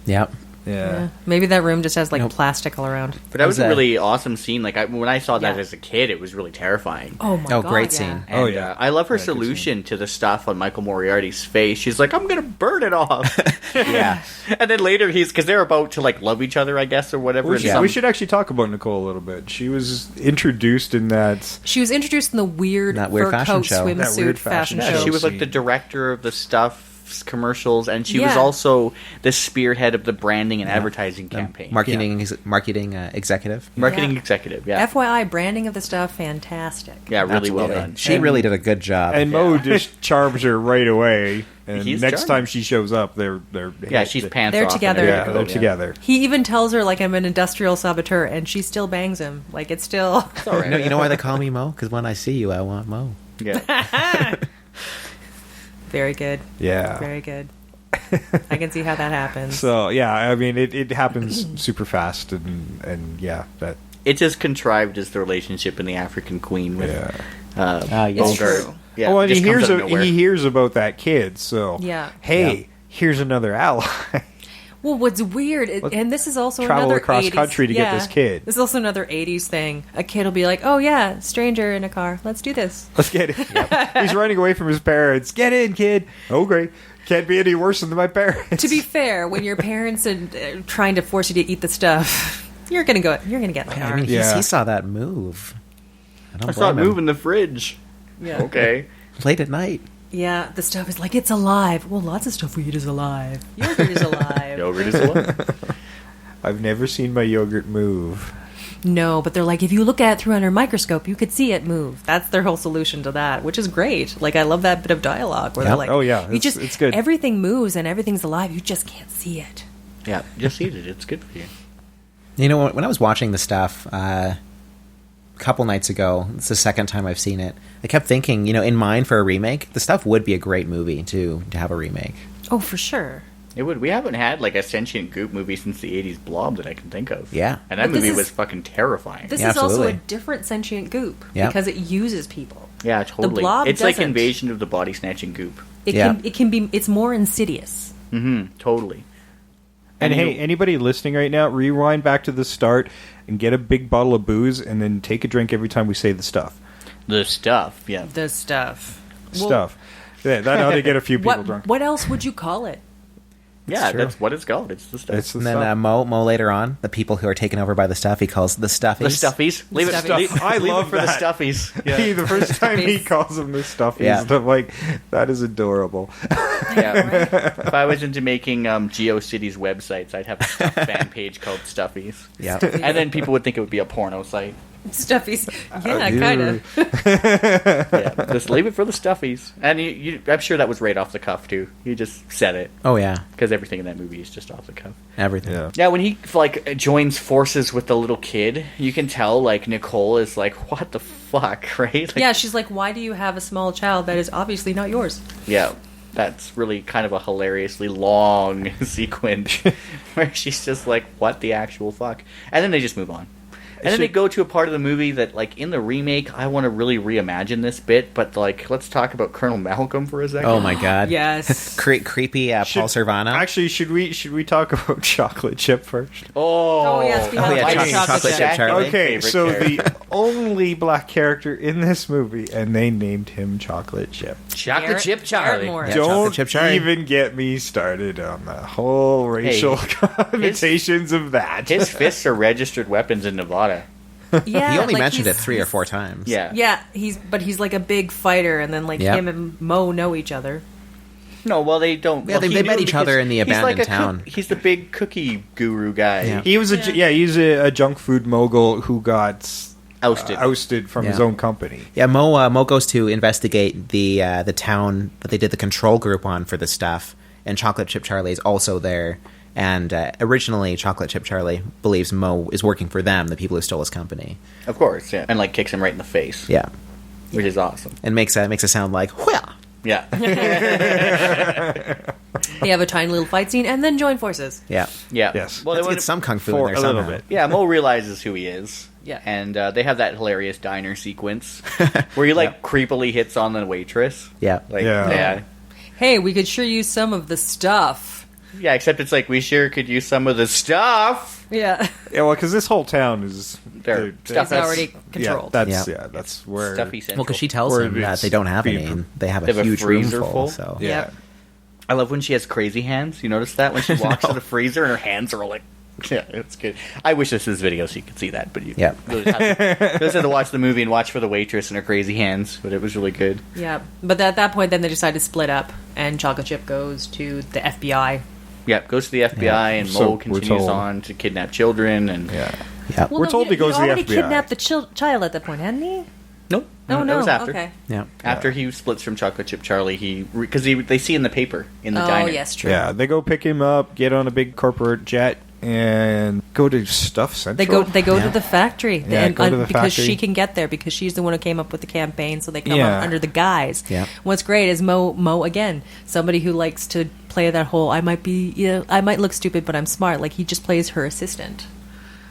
Yep. Yeah. Maybe that room just has like Nope. plastic all around. But that was a that? really awesome scene. Like when I saw that Yeah. as a kid, it was really terrifying. Oh my god. great yeah. scene. And, Oh, yeah. I love her Yeah, good solution to the stuff on Michael Moriarty's face. She's like, "I'm gonna burn it off." Yeah. And then later because they're about to like love each other, I guess, or whatever. We and should, some- we should actually talk about Nicole a little bit. She was introduced in that. She was introduced in the weird That weird fur fashion coat show. That swimsuit weird fashion fashion show. show. She was like scene. the director of the stuff commercials, and she was Yeah. also the spearhead of the branding and advertising campaign. Marketing executive. Marketing Yeah. executive, yeah. FYI, branding of the stuff, fantastic. Yeah, really well Absolutely. done. She really did a good job. And Mo just charms her right away. And He's next charming. time she shows up, they're Yeah, she's pants They're off. together. and Yeah, everything. they're together. He even tells her like I'm an industrial saboteur, and she still bangs him. Like it's still. It's all right. You know why they call me Mo? Because when I see you, I want Mo. Yeah. Very good. Yeah. Very good. I can see how that happens. So yeah, I mean it happens super fast and yeah that It's as contrived as the relationship in the African Queen with yeah. yes. It's Bogart. true. Yeah, Oh, and just comes out of nowhere. he hears about that kid. So Yeah. hey, here's another ally. Well, what's weird, and this is also Travel another across 80s, country to get yeah, this kid. This is also another 80s thing. A kid will be like, oh yeah, stranger in a car. Let's do this. Let's get it. He's running away from his parents. Get in, kid. Oh great. Can't be any worse than my parents. To be fair, when your parents are trying to force you to eat the stuff, you're gonna get in the car. I mean, Yeah. he saw that move. I don't I saw it blame him. move in the fridge. Yeah. Okay. Late at night. Yeah, the stuff is like, it's alive. Well, lots of stuff we eat is alive. Yogurt is alive. as well. I've never seen my yogurt move. No, but they're like, if you look at it through under a microscope, you could see it move. That's their whole solution to that, which is great. Like, I love that bit of dialogue where they're like, oh yeah, it's good. Everything moves and everything's alive. You just can't see it. Yeah, just eat it. It's good for you. You know, when I was watching the stuff a couple nights ago, it's the second time I've seen it, I kept thinking, you know, in mind for a remake, the stuff would be a great movie to have a remake. Oh, for sure. It would. We haven't had like a sentient goop movie since the 80s Blob that I can think of. Yeah. And that But this movie is- was fucking terrifying. This Yeah, is also a absolutely. different sentient goop Yeah. because it uses people. Yeah, totally. Blob It's like doesn't. Invasion of the Body Snatching Goop. Yeah. It can be. It's more insidious. Mm-hmm. Totally. And you hey, know- anybody listening right now, rewind back to the start and get a big bottle of booze and then take a drink every time we say the stuff. The stuff, yeah. The stuff. Well, Stuff. Yeah, that ought to get a few people drunk. What else would you call it? Yeah, true. that's what it's called. It's the stuff. It's the And then stuff. Mo later on, the people who are taken over by the stuff, he calls the stuffies. the stuffies. Leave it, Stuffies. leave, I leave love it for that. the stuffies. Yeah. Hey, the first time he Stuffies. calls them the stuffies, Yeah. I'm like, that is adorable. Yeah. If I was into making GeoCities websites, I'd have a stuff fan page called Stuffies. Yeah. And then people would think it would be a porno site. Stuffies. Yeah, Ew. kind of. Yeah, just leave it for the Stuffies. And I'm sure that was right off the cuff, too. You just said it. Oh, yeah. Because everything in that movie is just off the cuff. Everything. Yeah. Yeah, when he, like, joins forces with the little kid, you can tell, like, Nicole is like, what the fuck, right? Like, Yeah, she's like, why do you have a small child that is obviously not yours? Yeah, that's really kind of a hilariously long sequence where she's just like, what the actual fuck? And then they just move on. And then they go to a part of the movie that, like, in the remake, I want to really reimagine this bit, but, like, let's talk about Colonel Malcolm for a second. Oh, my God. Yes. Creepy Paul Servano. Actually, should we talk about Chocolate Chip first? Oh, yes, we have yeah, White chocolate chip Charlie. Okay, Favorite so character. the only black character in this movie, and they named him Chocolate Chip. Chocolate Garrett- Chip Charlie. Garrett Morris. Yeah, Chocolate Don't Chip Charlie. even get me started on the whole racial connotations of that. His fists are registered weapons in Nevada. Yeah, He only like, mentioned it he's- 3 or 4 times. Yeah. Yeah, he's like a big fighter, and then like Yep. him and Mo know each other. No, well, they don't. Yeah, well, they he met knew each other because in the he's like abandoned a town. He's the big cookie guru guy. Yeah. He was he's a junk food mogul who got Ousted. ousted from his Yeah. own company. Yeah, Mo goes to investigate the town that they did the control group on for the stuff, and Chocolate Chip Charlie is also there. And originally, Chocolate Chip Charlie believes Mo is working for them, the people who stole his company. Of course, yeah. And, like, kicks him right in the face. Yeah, Which is awesome. and makes it sound like, well, Yeah. They have a tiny little fight scene, and then join forces. yeah. Yeah. Yes. Well, Let's they get some kung fu in for there a little somehow. bit. Yeah, Mo realizes who he is. Yeah. And they have that hilarious diner sequence where he, like, creepily hits on the waitress. Yeah. Like, Yeah. yeah. Hey, we could sure use some of the stuff. Yeah, except it's like, we sure could use some of the stuff. Yeah, Yeah, well, because this whole town is They're it's stuff already controlled. That's where. Stuffy Central. Well, because she tells Where him that it's they don't have any, being- and they have They a have a huge room freezer full. full? So Yeah. Yeah. I love when she has crazy hands. You notice that? When she walks to the freezer and her hands are all like... Yeah, it's good. I wish this was video so you could see that, but you Yeah. really have to watch the movie and watch for the waitress and her crazy hands, but it was really good. Yeah, but at that point, then they decide to split up, and Chocolate Chip goes to the FBI. Yeah, goes to the FBI and So Mo we're continues told. on to kidnap children and... Yeah. yeah, We're told he goes to the already FBI. kidnapped the child at that point, hadn't he? Nope. No, That was no. after. Okay. yeah. After he splits from Chocolate Chip Charlie, because they see in the paper in the Oh, diner. yes, true. Yeah, they go pick him up, get on a big corporate jet, and go to Stuff Central. They go Yeah. to the factory, Yeah, and, go to the because factory. she can get there because she's the one who came up with the campaign. So they come Yeah. up under the guise. Yeah. What's great is Mo again, somebody who likes to play that whole I might look stupid but I'm smart. Like he just plays her assistant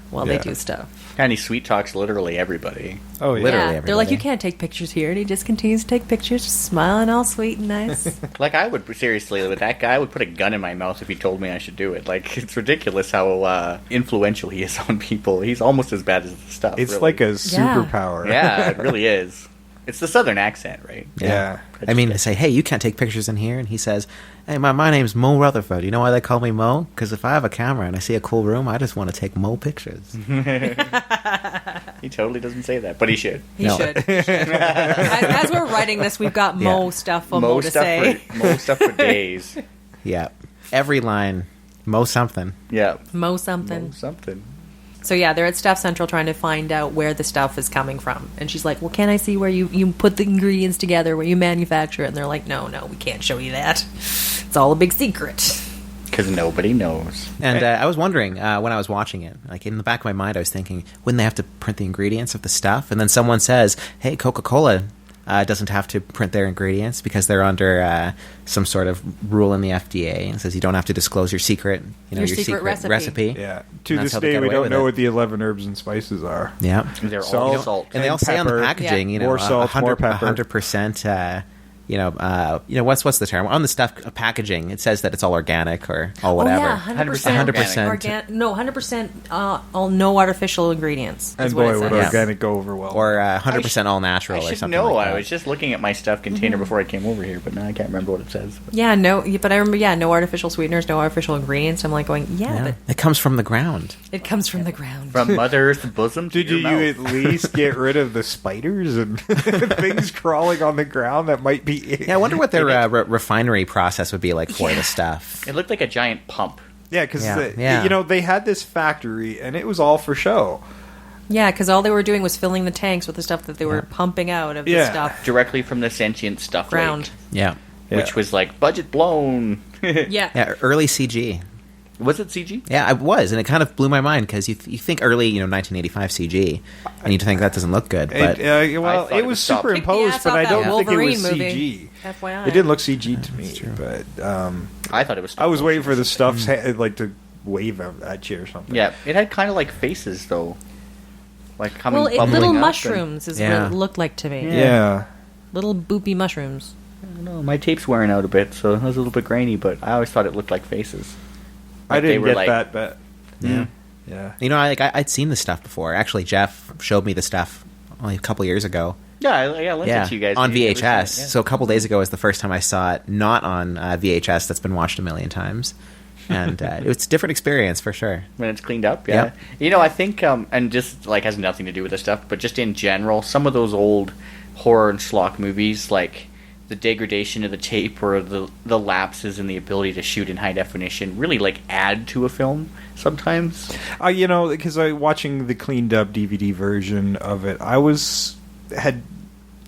while Yeah. they do stuff. And he sweet talks literally everybody. Oh yeah. Literally They're like, everybody. you can't take pictures here, and he just continues to take pictures, just smiling all sweet and nice. Like, I would, seriously, with that guy, I would put a gun in my mouth if he told me I should do it. Like, it's ridiculous how influential he is on people. He's almost as bad as the stuff. It's really. like a Yeah. superpower. Yeah, it really is. It's the southern accent, right? Yeah. I mean, I say, hey, you can't take pictures in here, and he says, hey, my name's Mo Rutherford. You know why they call me Mo? Because if I have a camera and I see a cool room, I just want to take Mo pictures. He totally doesn't say that, but he should. He No. should. As we're writing this, we've got Mo Yeah. stuff for Mo to stuff say. Mo stuff for days. Yeah, every line Mo something. Yeah. Mo something. Mo something. So yeah, they're at Stuff Central trying to find out where the stuff is coming from. And she's like, well, can I see where you put the ingredients together, where you manufacture it? And they're like, no, we can't show you that. It's all a big secret. Because nobody knows. And I was wondering, when I was watching it, like in the back of my mind, I was thinking, wouldn't they have to print the ingredients of the stuff? And then someone says, hey, Coca-Cola doesn't have to print their ingredients because they're under some sort of rule in the FDA. It says you don't have to disclose your secret, your secret recipe. Yeah. To this day, we don't know what the 11 herbs and spices are. Yeah. They're all salt. And they all say on the packaging, more salt, more pepper. 100%, what's the term? On the stuff packaging, it says that it's all organic or all whatever. Oh, yeah, 100% organic. No, 100% all no artificial ingredients. And boy, would organic go over well. Or 100% all natural or something like that. I was just looking at my stuff container before I came over here, but now I can't remember what it says. Yeah, but I remember, no artificial sweeteners, no artificial ingredients. I'm like going, but it comes from the ground. It comes from the ground. From Mother Earth's bosom to your mouth. Did you at least get rid of the spiders and things crawling on the ground that might be... Yeah, I wonder what their refinery process would be like for the stuff. It looked like a giant pump. Yeah, because they had this factory, and it was all for show. Yeah, because all they were doing was filling the tanks with the stuff that they were pumping out of the stuff. Directly from the sentient stuff ground. Lake. Yeah. Which was like, budget blown. Yeah, early CG. Was it CG? Yeah, it was, and it kind of blew my mind because you think early, 1985 CG, and you think that doesn't look good. But it was superimposed, but I don't think it was CG. FYI, it didn't look CG to me. But I thought it was. I was waiting for the stuff to wave at you or something. Yeah, it had kind of like faces though, like coming. Little mushrooms is what it looked like to me. Yeah, little boopy mushrooms. I don't know. My tape's wearing out a bit, so it was a little bit grainy. But I always thought it looked like faces. I didn't get that, but yeah. I'd seen this stuff before. Actually, Jeff showed me the stuff only a couple years ago. Yeah, I lent it to you guys on VHS. So a couple days ago was the first time I saw it, not on VHS. That's been watched a million times, and it's a different experience for sure. When it's cleaned up, yeah. I think, and just has nothing to do with this stuff, but just in general, some of those old horror and schlock movies, like the degradation of the tape or the lapses in the ability to shoot in high definition really add to a film sometimes. Because watching the cleaned up DVD version of it, had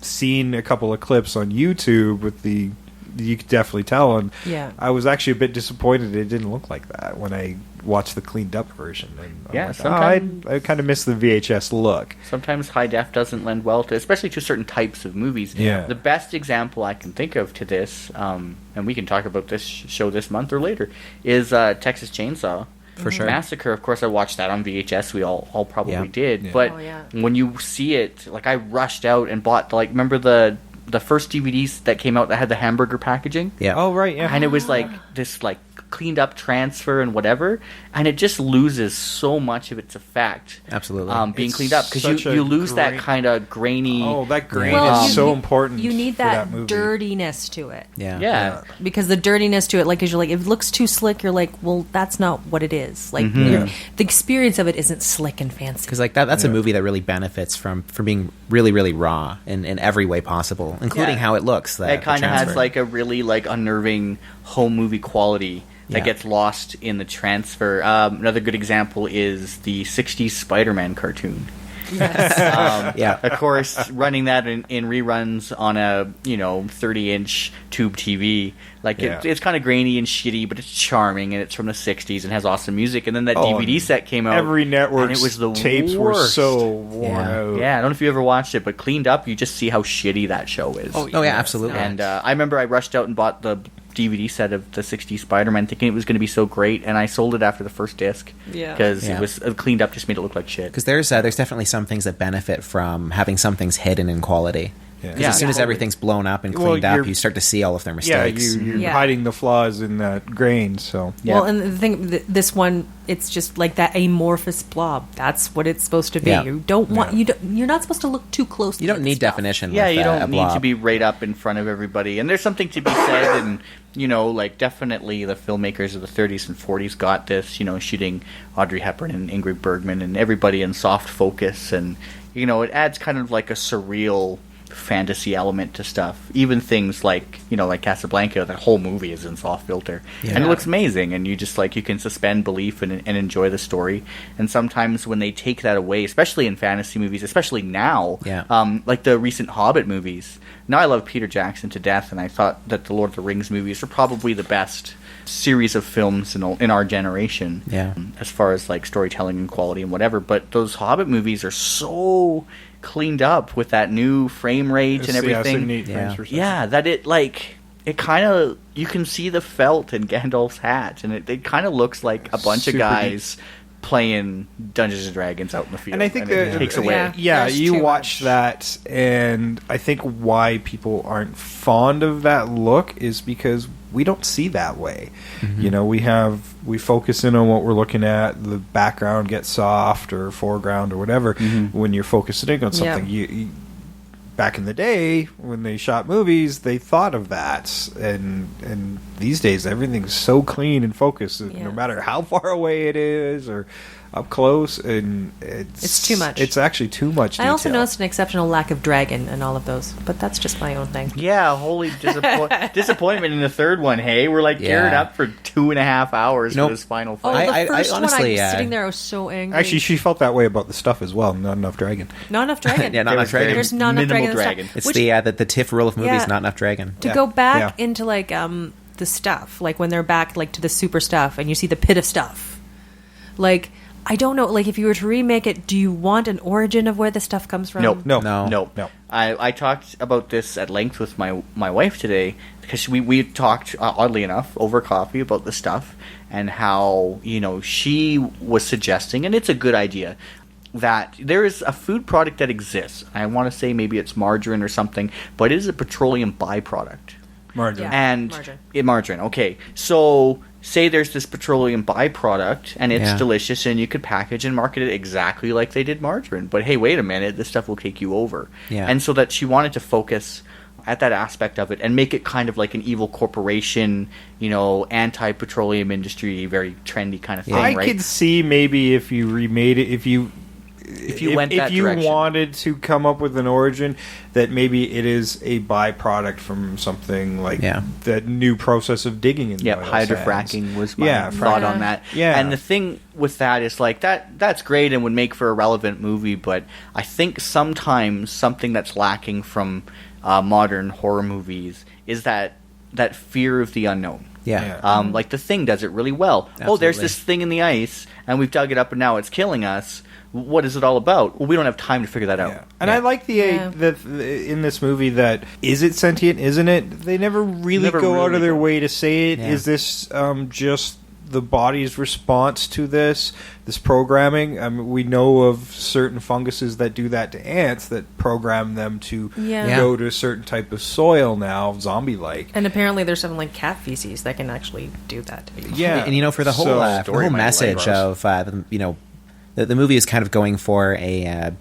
seen a couple of clips on YouTube with you could definitely tell, and I was actually a bit disappointed it didn't look like that when I watched the cleaned up version. And sometimes I kind of miss the VHS look. Sometimes high def doesn't lend well to, especially to certain types of movies. Yeah. The best example I can think of to this, and we can talk about this show this month or later, is Texas Chainsaw. For sure. Massacre, of course, I watched that on VHS. We all probably did. Yeah. But when you see it, I rushed out and bought, remember the first DVDs that came out that had the hamburger packaging? Yeah. Oh, right, yeah. And it was this cleaned up transfer and whatever, and it just loses so much of its effect. Absolutely. Being cleaned up, because you lose that kind of grainy... Oh, that grain is so important. You need that dirtiness to it. Yeah. Because the dirtiness to it, because you're if it looks too slick, you're well, that's not what it is. The experience of it isn't slick and fancy. Because that's a movie that really benefits from being really, really raw in every way possible, including how it looks. It kind of has a really unnerving home movie quality that gets lost in the transfer. Another good example is the 60s Spider-Man cartoon. Yes. Of course, running that in reruns on a 30-inch tube TV, it's kind of grainy and shitty, but it's charming, and it's from the 60s and has awesome music. And then that DVD set came out. Every network's and it was the tapes worst. were so worn out. Yeah, I don't know if you ever watched it, but cleaned up, you just see how shitty that show is. Oh yeah, absolutely. And I remember I rushed out and bought the DVD set of the 60s Spider-Man thinking it was going to be so great, and I sold it after the first disc because it was cleaned up, just made it look like shit. Because there's definitely some things that benefit from having some things hidden in quality. Yeah. As soon as everything's blown up and cleaned up, you start to see all of their mistakes. Yeah, you're hiding the flaws in that grain. So well, and the thing, this one, it's just like that amorphous blob. That's what it's supposed to be. Yeah. You don't want you're not supposed to look too close. You don't need definition. Yeah, with, you don't need blob. to be right up in front of everybody. And there's something to be said, and definitely the filmmakers of the 30s and 40s got this. Shooting Audrey Hepburn and Ingrid Bergman and everybody in soft focus, and it adds kind of a surreal fantasy element to stuff. Even things like, like Casablanca, that whole movie is in soft filter. Yeah. And it looks amazing, and you just, like, you can suspend belief and enjoy the story. And sometimes when they take that away, especially in fantasy movies, especially now, like the recent Hobbit movies. Now, I love Peter Jackson to death, and I thought that the Lord of the Rings movies are probably the best series of films in our generation, as far as like storytelling and quality and whatever. But those Hobbit movies are so cleaned up with that new frame rate and everything. That it kind of, you can see the felt in Gandalf's hat, and it kind of looks like a bunch of guys playing Dungeons and Dragons out in the field. And I think it takes away. You watch that, and I think why people aren't fond of that look is because we don't see that way. We focus in on what we're looking at. The background gets soft or foreground or whatever. When you're focusing on something, you back in the day when they shot movies, they thought of that, and these days everything's so clean and focused, no matter how far away it is or up close, and it's too much. It's actually too much detail. I also noticed an exceptional lack of dragon in all of those, but that's just my own thing. Yeah, holy disappointment in the third one. Hey, we're like gearing up for 2.5 hours for this final fight. The first I honestly, one, I was sitting there, I was so angry. Actually, she felt that way about the stuff as well. Not enough dragon. Not enough dragon. Not enough dragon. There's not enough dragon. It's the TIFF rule of movies, not enough dragon. To go back into like the stuff, like when they're back like to the super stuff, and you see the pit of stuff, like. I don't know, like, if you were to remake it, do you want an origin of where the stuff comes from? No. I talked about this at length with my wife today, because we talked, oddly enough, over coffee about the stuff, and how, she was suggesting, and it's a good idea, that there is a food product that exists. I want to say maybe it's margarine or something, but it is a petroleum byproduct. Margarine. Margarine, okay. So say there's this petroleum byproduct, and it's delicious, and you could package and market it exactly like they did margarine. But hey, wait a minute, this stuff will take you over. Yeah. And so that she wanted to focus at that aspect of it and make it kind of like an evil corporation, anti-petroleum industry, very trendy kind of thing, right? I could see maybe if you remade it, if you wanted to come up with an origin that maybe it is a byproduct from something like the new process of digging in the oil hydrofracking was my thought thought on that. And the thing with that is like that's great and would make for a relevant movie, but I think sometimes something that's lacking from modern horror movies is that fear of the unknown. Like The Thing does it really well. Absolutely. Oh, there's this thing in the ice, and we've dug it up, and now it's killing us. What is it all about? Well, we don't have time to figure that out. And I like the in this movie that, is it sentient, isn't it? They never really go out of their way to say it. Yeah. Is this just the body's response to this programming? I mean, we know of certain funguses that do that to ants, that program them to go to a certain type of soil now, zombie-like. And apparently there's something like cat feces that can actually do that. Yeah. And for the whole message of, the movie is kind of going for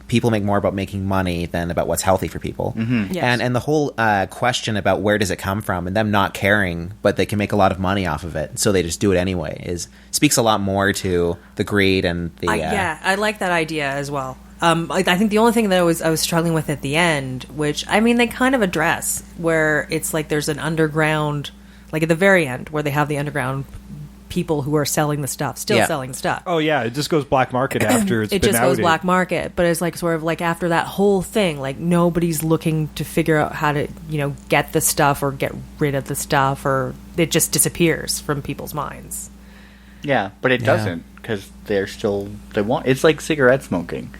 people make more about making money than about what's healthy for people. Mm-hmm. Yes. And the whole question about where does it come from and them not caring, but they can make a lot of money off of it, so they just do it anyway, speaks a lot more to the greed and the... I like that idea as well. I think the only thing that I was struggling with at the end, which, I mean, they kind of address, where it's like there's an underground, like at the very end, where they have the underground people who are selling the stuff, selling the stuff. Oh yeah, it just goes black market after it's been outed. It just goes black market, but it's like sort of like after that whole thing, like nobody's looking to figure out how to, get the stuff or get rid of the stuff, or it just disappears from people's minds. Yeah, but it doesn't, because they want. It's like cigarette smoking.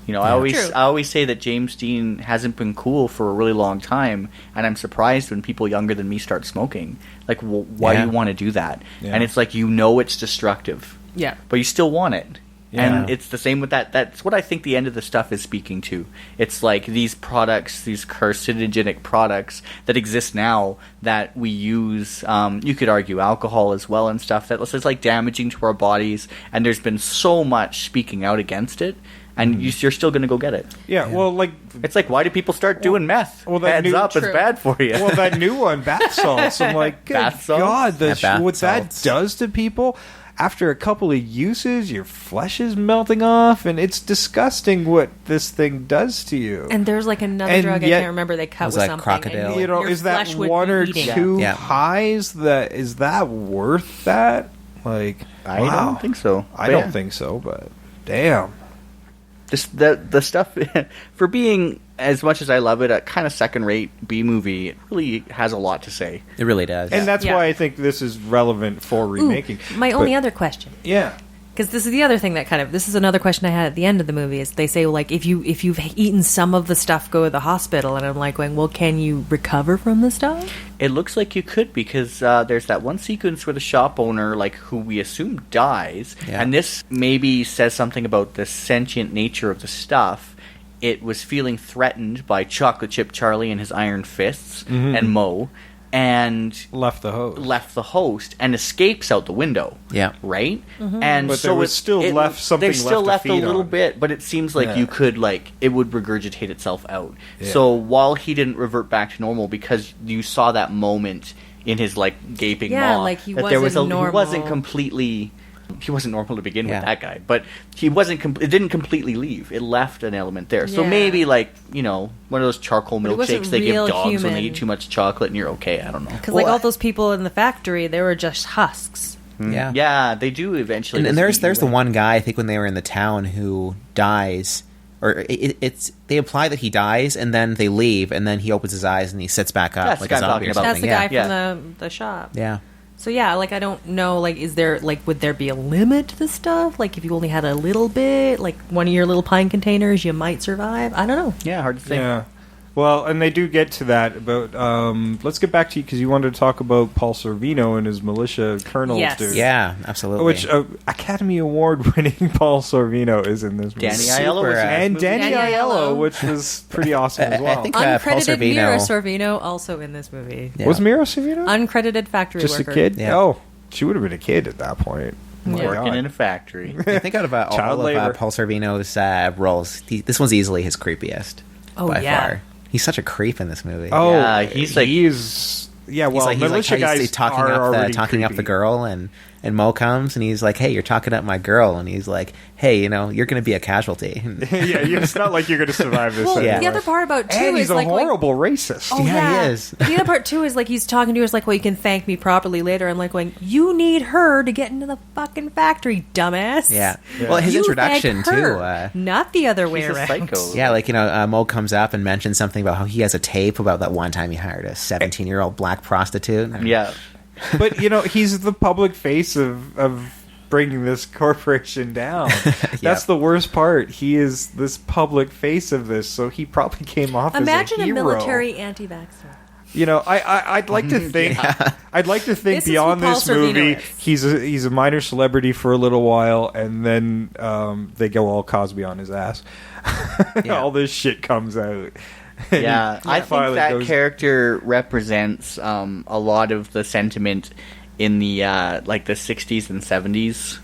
I always say that James Dean hasn't been cool for a really long time, and I'm surprised when people younger than me start smoking. Like, why do you want to do that? Yeah. And it's like, it's destructive. Yeah. But you still want it. Yeah. And it's the same with that. That's what I think the end of the stuff is speaking to. It's like these products, these carcinogenic products that exist now that we use. You could argue alcohol as well and stuff. That it's like damaging to our bodies. And there's been so much speaking out against it. And you're still going to go get it. Yeah, well, like... It's like, why do people start doing meth? Well, Heads up, it's bad for you. Well, that new one, bath salts. I'm like, good God, what that does to people. after a couple of uses, your flesh is melting off, and it's disgusting what this thing does to you. And there's like another drug I can't remember they cut with like something. crocodile. And You know, your is that flesh would one be or eating. two Yeah. highs? Is that worth that? Like, I wow. don't think so. I But don't yeah. think so, but damn. The stuff for being, as much as I love it, a kind of second-rate B movie, it really has a lot to say. It really does. And that's Yeah. why I think this is relevant for remaking. My only other question. Yeah. Because this is the other thing that this is another question I had at the end of the movie is they say, like, if you've eaten some of the stuff, go to the hospital. And I'm like going, well, can you recover from the stuff? It looks like you could, because there's that one sequence where the shop owner, like, who we assume dies, Yeah. and this maybe says something about the sentient nature of the stuff. It was feeling threatened by Chocolate Chip Charlie and his iron fists and Mo, and Left the host. And escapes out the window. Yeah. Right? Mm-hmm. And But so there was still left something They still left left to a feed little on. bit, but it seems like Yeah. you could, like, it would regurgitate itself out. Yeah. So while he didn't revert back to normal, because you saw that moment in his, like, gaping Yeah, maw, like he that there was wasn't he normal. wasn't completely. He wasn't normal to begin Yeah. with, that guy, but he wasn't. It didn't completely leave. It left an element there. So Yeah. maybe, like, you know, one of those charcoal But it wasn't milkshakes they give real dogs when they human. eat too much chocolate, and you're okay. I don't know. Because like all those people in the factory, they were just husks. Yeah. Yeah, they do eventually. And just there's eat the away. one guy, I think, when they were in the town who dies, or it's they imply that he dies, and then they leave, and then he opens his eyes and he sits back up That's like the a guy I'm zombie or talking about. something. That's the yeah. guy from the shop. Yeah. So yeah, like I don't know, like is there like would there be a limit to this stuff? Like if you only had a little bit, like one of your little pine containers, you might survive. I don't know. Yeah, hard to say. Yeah. Well, and they do get to that, but let's get back to you because you wanted to talk about Paul Sorvino and his militia colonel Yes. dude. Yeah, absolutely. Which Academy Award-winning Paul Sorvino is in this movie. Danny Aiello was in this and movie. Danny Danny Aiello, Aiello. which was pretty awesome as well. I think Paul Uncredited Mira Sorvino. Sorvino also in this movie. Yeah. Was Mira Sorvino Uncredited factory just worker. a kid? Yeah. Oh, she would have been a kid at that point. Oh my Working God. in a factory. I think out of all Child of labor. Paul Sorvino's roles, this one's easily his creepiest. Oh, by yeah. far. He's such a creep in this movie. Oh, Yeah, he's like- he is. Yeah, well, he's militia how guys he's talking are up already talking up the creepy. girl, and Mo comes and he's like, "Hey, you're talking up my girl," and he's like, "Hey, you know, you're going to be a casualty." Yeah, it's not like you're going to survive this. Well, anymore. the other part about too and is he's a like horrible racist. Oh, Yeah, he is. The other part too is like he's talking to her, is like, well, you can thank me properly later. I'm like going, you need her to get into the fucking factory, dumbass. Yeah. Well, his You introduction thank too. her, not the other way He's a around. psycho. Yeah, like, you know, Mo comes up and mentions something about how he has a tape about that one time he hired a 17-year-old black prostitute. Yeah. But, you know, he's the public face of bringing this corporation down. That's the worst part. He is this public face of this, so he probably came off Imagine as a hero. military anti-vaxxer. You know, I'd like to think I'd like to think This is beyond who Paul this movie, Sorvino is. he's a minor celebrity for a little while, and then they go all Cosby on his ass. All this shit comes out. Yeah, I think finally that goes- character represents a lot of the sentiment in the like the 60s and 70s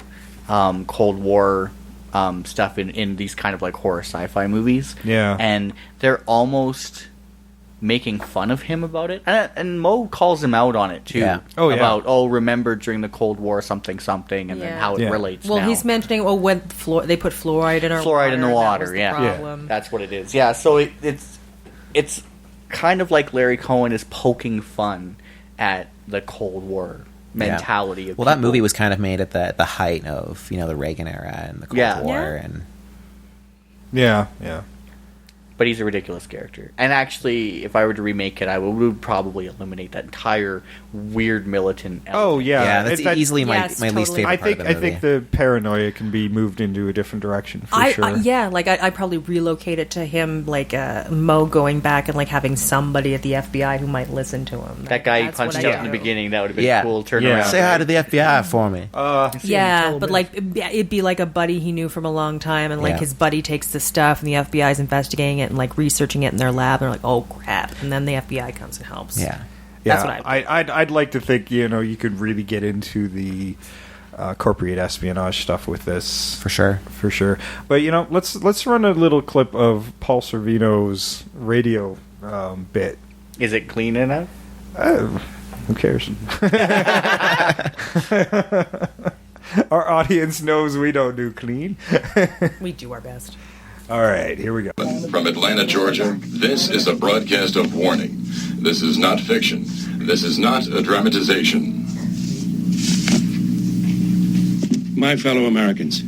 Cold War stuff in these kind of like horror sci-fi movies. Yeah. And they're almost making fun of him about it. And Mo calls him out on it too. Yeah. Oh, yeah. About, remember during the Cold War something, and then Yeah. how it Yeah. relates Well, now. he's mentioning, when they put fluoride in our Fluoride in the and that water, was the yeah. problem. That's what it is. Yeah, so it's kind of like Larry Cohen is poking fun at the Cold War mentality of Well, that people. movie was kind of made at the height of, you know, the Reagan era and the Cold Yeah. War, Yeah. and Yeah. But he's a ridiculous character. And actually, if I were to remake it, I would probably eliminate that entire weird militant element. Oh yeah. yeah, that's easily my Yes, least totally. favorite I part think of the movie. I think the paranoia can be moved into a different direction for sure. I'd probably relocate it to him, like Mo going back and like having somebody at the FBI who might listen to him. That guy he That's what punched I out in the do. beginning, that would have been Yeah. a cool turnaround. Yeah. Say hi to the FBI for me. Yeah, but like it'd be like a buddy he knew from a long time, and like Yeah. his buddy takes the stuff, and the FBI's investigating it and like researching it in their lab, and they're like, "Oh crap!" And then the FBI comes and helps. Yeah. That's what I'd like to think, you know, you could really get into the corporate espionage stuff with this For sure. for sure. But you know, let's run a little clip of Paul Sorvino's radio bit. Is it clean enough? Who cares? Our audience knows we don't do clean. We do our best. All right, here we go. From Atlanta, Georgia, this is a broadcast of warning. This is not fiction. This is not a dramatization. My fellow Americans,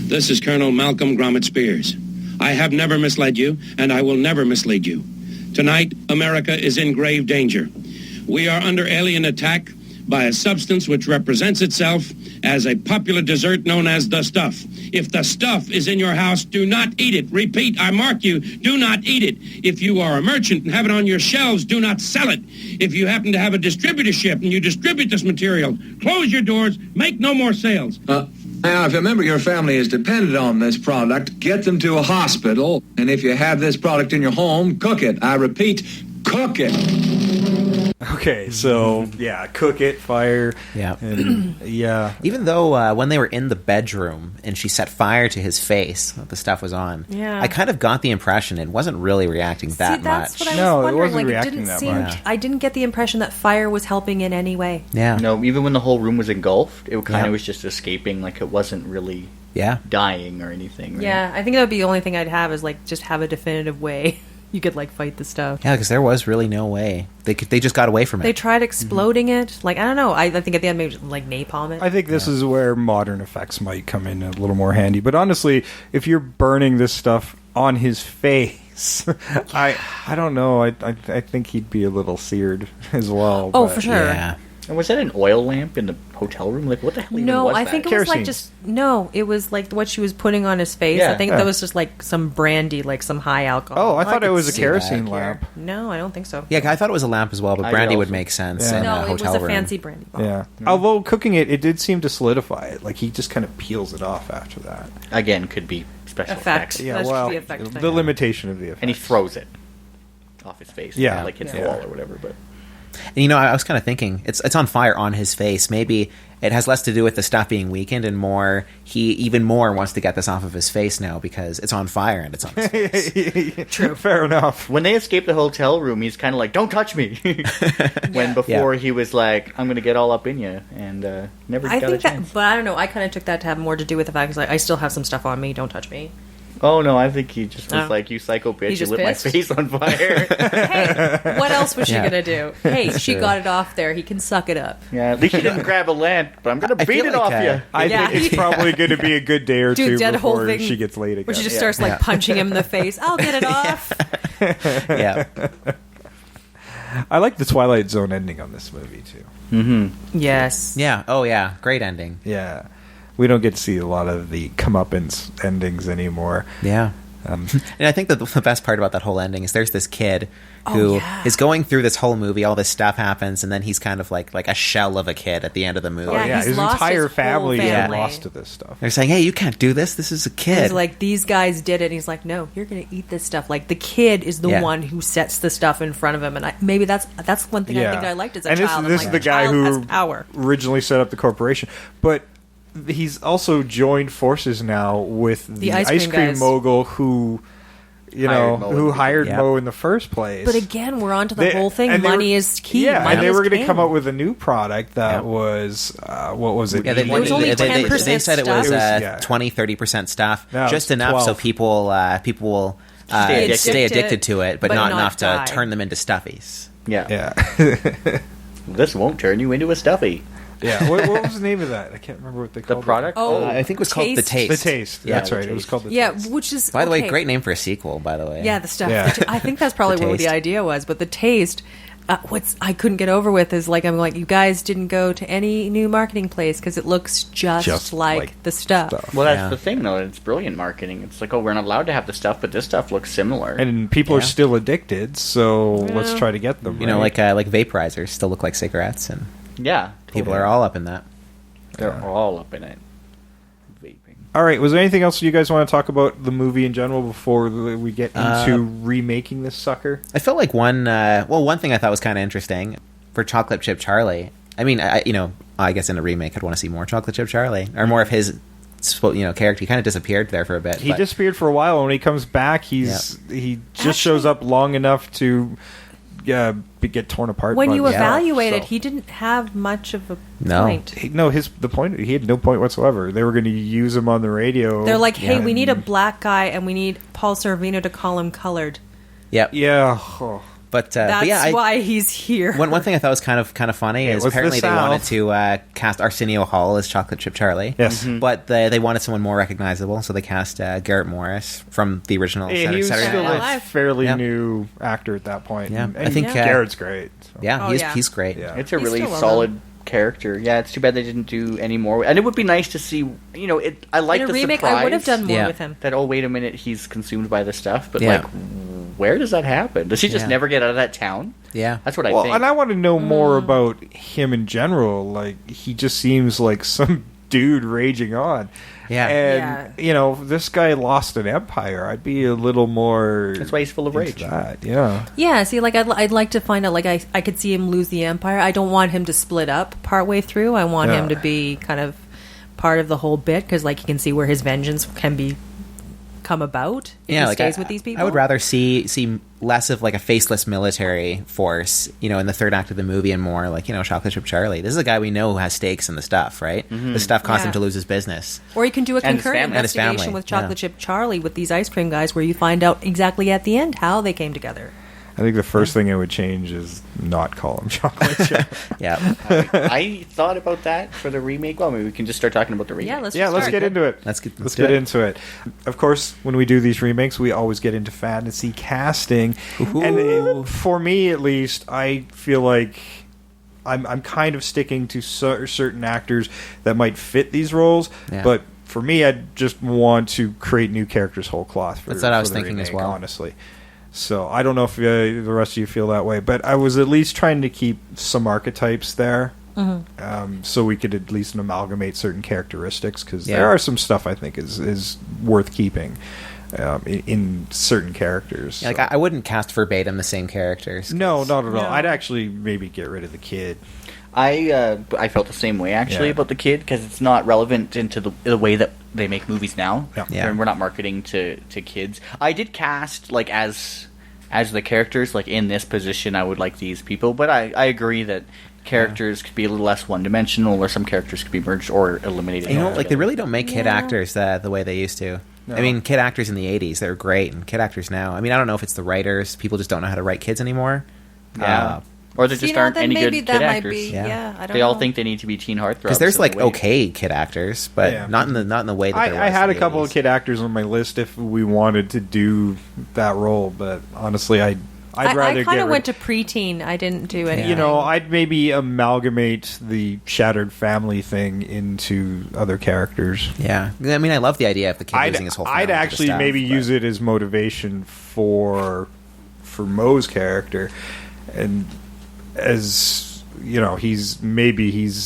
this is Colonel Malcolm Gromit Spears. I have never misled you, and I will never mislead you. Tonight, America is in grave danger. We are under alien attack by a substance which represents itself as a popular dessert known as the stuff. If the stuff is in your house, do not eat it. Repeat, I mark you, do not eat it. If you are a merchant and have it on your shelves, do not sell it. If you happen to have a distributorship and you distribute this material, close your doors, make no more sales. Now, if a member of your family is dependent on this product, get them to a hospital. And if you have this product in your home, cook it. I repeat, cook it. Okay, so, yeah, cook it, fire. Yeah. And, yeah. Even though when they were in the bedroom and she set fire to his face, the stuff was on, Yeah. I kind of got the impression it wasn't really reacting that that's much. what I was No, it wondering. wasn't Like, reacting it didn't that seem. much. I didn't get the impression that fire was helping in any way. Yeah. No, even when the whole room was engulfed, it kind Yeah. of was just escaping. Like it wasn't really Yeah. dying or anything. Right? Yeah, I think that would be the only thing I'd have is like just have a definitive way you could like fight the stuff. Yeah, because there was really no way. They just got away from it. They tried exploding it. Like, I don't know. I think at the end maybe like napalm it. I think this is where modern effects might come in a little more handy. But honestly, if you're burning this stuff on his face, I don't know. I think he'd be a little seared as well. Oh, but- for sure. Yeah. And was that an oil lamp in the hotel room? Like, what the hell even No, was I that? think it was like Kerosene. just no. It was like what she was putting on his face. Yeah. I think Yeah. that was just like some brandy, like some high alcohol. Oh, I thought it was a see kerosene that. lamp. No, I don't think so. Yeah, I thought it was a lamp as well, but I brandy also- would make sense Yeah. in No, a it was hotel a room. fancy brandy bottle. Yeah. Although cooking it did seem to solidify it. Like he just kind of peels it off after that. Again, could be special Effect. effects. Yeah, That's well, the effect thing. the limitation of the effect. And he throws it off his face. Yeah. Like hits Yeah. the wall or whatever. But And you know, I was kind of thinking it's on fire on his face. Maybe it has less to do with the stuff being weakened and more he even more wants to get this off of his face now because it's on fire and it's on his face. True. Fair enough. when they escape the hotel room, he's kind of like, "Don't touch me." When before he was like, "I'm going to get all up in you," and never I got a think chance. that, but I don't know. I kind of took that to have more to do with the fact that like, I still have some stuff on me. Don't touch me. Oh no, I think he just was Oh. like, "You psycho bitch! You just lit pissed? my face on fire." Hey, what else was she Yeah. gonna do? Hey, she true. got it off there. He can suck it up. Yeah, at least you didn't grab a lamp, but I'm gonna I beat feel it like, off you. I Yeah. think it's probably going to be a good day or Dude, two that whole before thing she gets laid again. Where she just starts like Yeah. punching him in the face. I'll get it off. Yeah. I like the Twilight Zone ending on this movie too. Yes. Yeah. Oh yeah. Great ending. Yeah, we don't get to see a lot of the comeuppance endings anymore. Yeah. And I think that the best part about that whole ending is there's this kid who is yeah. going through this whole movie, all this stuff happens, and then he's kind of like a shell of a kid at the end of the movie. Yeah, Yeah, he's his lost entire his whole family is family. lost to this stuff. They're saying, "Hey, you can't do this. This is a kid." He's like, these guys did it. And he's like, no, you're going to eat this stuff. Like, the kid is the Yeah. one who sets the stuff in front of him. And maybe that's one thing I think I liked as a and child. This I'm is like, the guy child who has power. originally set up the corporation, but he's also joined forces now with the ice ice cream cream guys. mogul who, you know, Hired Mo in who the hired beginning. Mo in the first place. But again, we're on to the They- whole thing. and they Money were- is key. Yeah, Money and they is were going king. to come up with a new product that Yeah. was what was it? Yeah, It was only 10% they said it was, stuff. 20-30% stuff, No, just it's enough so 12. people will Stay addicted. stay addicted to it, but, but not not enough die. to turn them into stuffies. Yeah. Yeah, This won't turn you into a stuffy. yeah. What was the name of that? I can't remember what they The called it. product. Oh, I think it was called The Taste. The Taste. Yeah, That's The right. It was Taste. called The Yeah, Taste. which is By the way, okay. great name for a sequel. By the way, Yeah, the stuff. Yeah. I think that's probably The what the Taste. idea was. But the taste, what's I couldn't get over with is like I'm like you guys didn't go to any new marketing place because it looks just like the stuff. Well, that's Yeah. the thing, though. It's brilliant marketing. It's like, oh, we're not allowed to have the stuff, but this stuff looks similar. And people are Yeah. still addicted, so let's Yeah. try to get them. you know, right? like vaporizers still look like cigarettes, and yeah, people are all up in that. they're all up in it. Vaping. All right. Was there anything else you guys want to talk about the movie in general before we get into remaking this sucker? I felt like one thing I thought was kind of interesting for Chocolate Chip Charlie. I mean, I guess in a remake, I'd want to see more Chocolate Chip Charlie or more of his, character. He kind of disappeared there for a bit. He but- disappeared for a while, and when he comes back, he just shows up long enough to get torn apart. When by you the evaluate stuff, it, he didn't have much of a No. point. He had no point whatsoever. They were going to use him on the radio. They're like, hey, we need a black guy, and we need Paul Sorvino to call him colored. Yep. Yeah. Oh. But That's why he's here. One thing I thought was kind of funny is apparently they wanted to cast Arsenio Hall as Chocolate Chip Charlie. Yes. But they wanted someone more recognizable, so they cast Garrett Morris from the original He was Saturday still Night a Live. fairly new actor at that point. Yeah. And I think Garrett's great. So. Yeah, he's great. Yeah. It's a really solid character. Yeah, it's too bad they didn't do any more. And it would be nice to see, I like In a the remake, surprise. I would have done more with him. That, oh, wait a minute, he's consumed by the stuff. But, where does that happen? Does he just never get out of that town? Yeah. That's what I think. And I want to know more about him in general. Like, he just seems like some dude raging on. Yeah. And, this guy lost an empire. I'd be a little more... That's why he's full of rage. Yeah. Yeah, see, like, I'd like to find out, like, I could see him lose the empire. I don't want him to split up partway through. I want him to be kind of part of the whole bit, because, like, you can see where his vengeance can come about if he stays with these people. I would rather see less of like a faceless military force, in the third act of the movie, and more like, Chocolate Chip Charlie. This is a guy we know who has stakes in the stuff, right? The stuff caused him to lose his business. Or you can do a concurrent investigation with Chocolate Chip Charlie with these ice cream guys, where you find out exactly at the end how they came together. I think the first thing I would change is not call him Chocolate Chip. Yeah. I thought about that for the remake. Well, maybe we can just start talking about the remake. Let's get into it. Let's get into it. Of course, when we do these remakes, we always get into fantasy casting. And for me, at least, I feel like I'm kind of sticking to certain actors that might fit these roles. Yeah. But for me, I just want to create new characters whole cloth. That's what I was thinking as well. Honestly. So I don't know if the rest of you feel that way, but I was at least trying to keep some archetypes there, so we could at least amalgamate certain characteristics, because there are some stuff I think is worth keeping in certain characters. Yeah, like I wouldn't cast verbatim the same characters. No, not at all. I'd actually maybe get rid of the kid. I felt the same way actually about the kid, because it's not relevant into the way that they make movies now. Yeah. We're not marketing to kids. I did cast like as the characters, like in this position I would like these people, but I agree that characters could be a little less one-dimensional, or some characters could be merged or eliminated. Like they really don't make kid actors the way they used to. No. I mean, kid actors in the 80s, they were great, and kid actors now, I mean, I don't know if it's the writers, people just don't know how to write kids anymore. Yeah. Or there just aren't any good kid actors. I don't know. They all think they need to be teen heartthrobs. Because there's like okay kid actors, but not in the way that there was. I had a in the couple 80s. of kid actors on my list if we wanted to do that role, but honestly, I'd rather. I kind of went to preteen. I didn't do anything. I'd maybe amalgamate the Shattered Family thing into other characters. Yeah, I mean, I love the idea of the kid losing his whole family. I'd actually use it as motivation for Moe's character, and as he's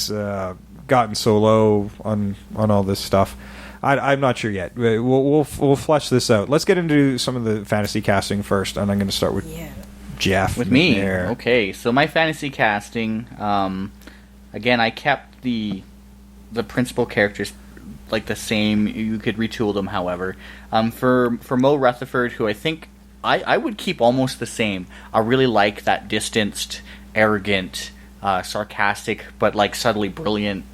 gotten so low on all this stuff. I'm not sure yet. We'll flesh this out. Let's get into some of the fantasy casting first, and I'm going to start with Jeff. With me, okay. So my fantasy casting, again, I kept the principal characters like the same. You could retool them, however. For Mo Rutherford, who I think I would keep almost the same. I really like that distanced, arrogant, sarcastic, but like subtly brilliant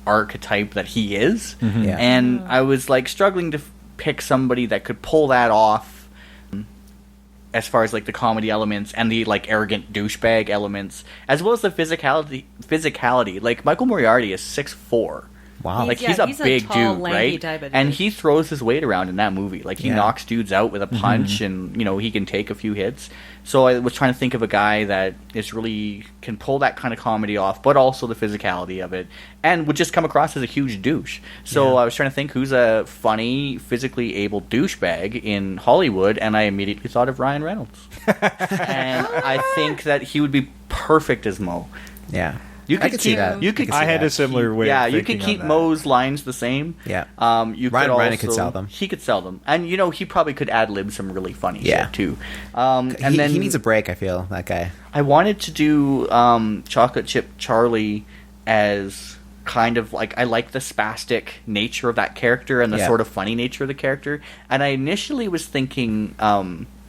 archetype that he is. Mm-hmm. Yeah. And I was like struggling to pick somebody that could pull that off, as far as like the comedy elements and the like arrogant douchebag elements, as well as the physicality. Like Michael Moriarty is 6'4". Wow. He's a big tall, dude, lanky right? type of dude. And he throws his weight around in that movie. Like, he knocks dudes out with a punch, and, he can take a few hits. So I was trying to think of a guy that can pull that kind of comedy off, but also the physicality of it, and would just come across as a huge douche. So I was trying to think who's a funny, physically able douchebag in Hollywood, and I immediately thought of Ryan Reynolds. And I think that he would be perfect as Mo. Yeah. I could see that. I had a similar way. Yeah, of you could keep on that. Mo's lines the same. Yeah. Ryan could sell them. He could sell them, and he probably could ad lib some really funny shit too. He needs a break. I feel that guy. I wanted to do Chocolate Chip Charlie as kind of like, I like the spastic nature of that character and the sort of funny nature of the character. And I initially was thinking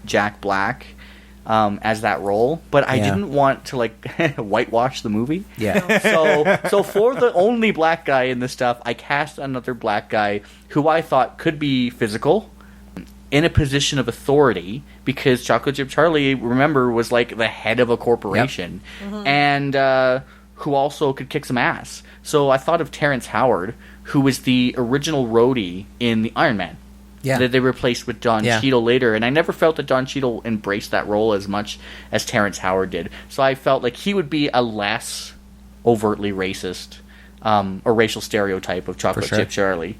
Jack Black. as that role, but I didn't want to like whitewash the movie. Yeah. So for the only black guy in this stuff, I cast another black guy who I thought could be physical, in a position of authority, because Chocolate Chip Charlie, remember, was like the head of a corporation, and who also could kick some ass. So I thought of Terrence Howard, who was the original roadie in the Iron Man. Yeah. That they replaced with Don Cheadle later, and I never felt that Don Cheadle embraced that role as much as Terrence Howard did. So I felt like he would be a less overtly racist or racial stereotype of Chocolate Chip Charlie.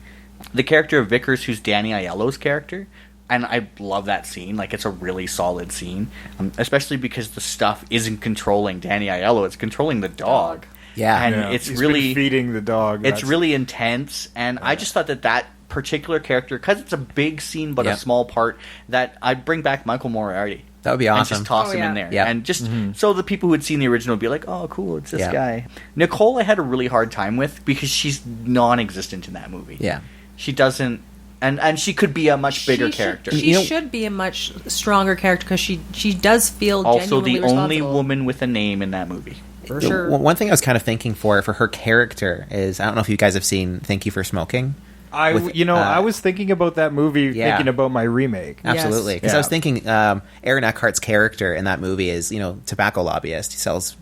The character of Vickers, who's Danny Aiello's character, and I love that scene. Like, it's a really solid scene, especially because the stuff isn't controlling Danny Aiello; it's controlling the dog. Yeah, and it's He's really been feeding the dog. It's really intense, and I just thought that particular character, because it's a big scene but a small part, that I'd bring back Michael Moriarty. That would be awesome. And just toss him in there. Yep. And just so the people who had seen the original would be like, oh, cool, it's this guy. Nicole I had a really hard time with because she's non-existent in that movie. Yeah. She doesn't... And she could be a much bigger character. She should be a much stronger character because she does feel also genuinely the only responsible. woman with a name in that movie. For sure. One thing I was kind of thinking for her character is, I don't know if you guys have seen Thank You for Smoking. I was thinking about that movie, thinking about my remake. Absolutely, because I was thinking Aaron Eckhart's character in that movie is, tobacco lobbyist. He sells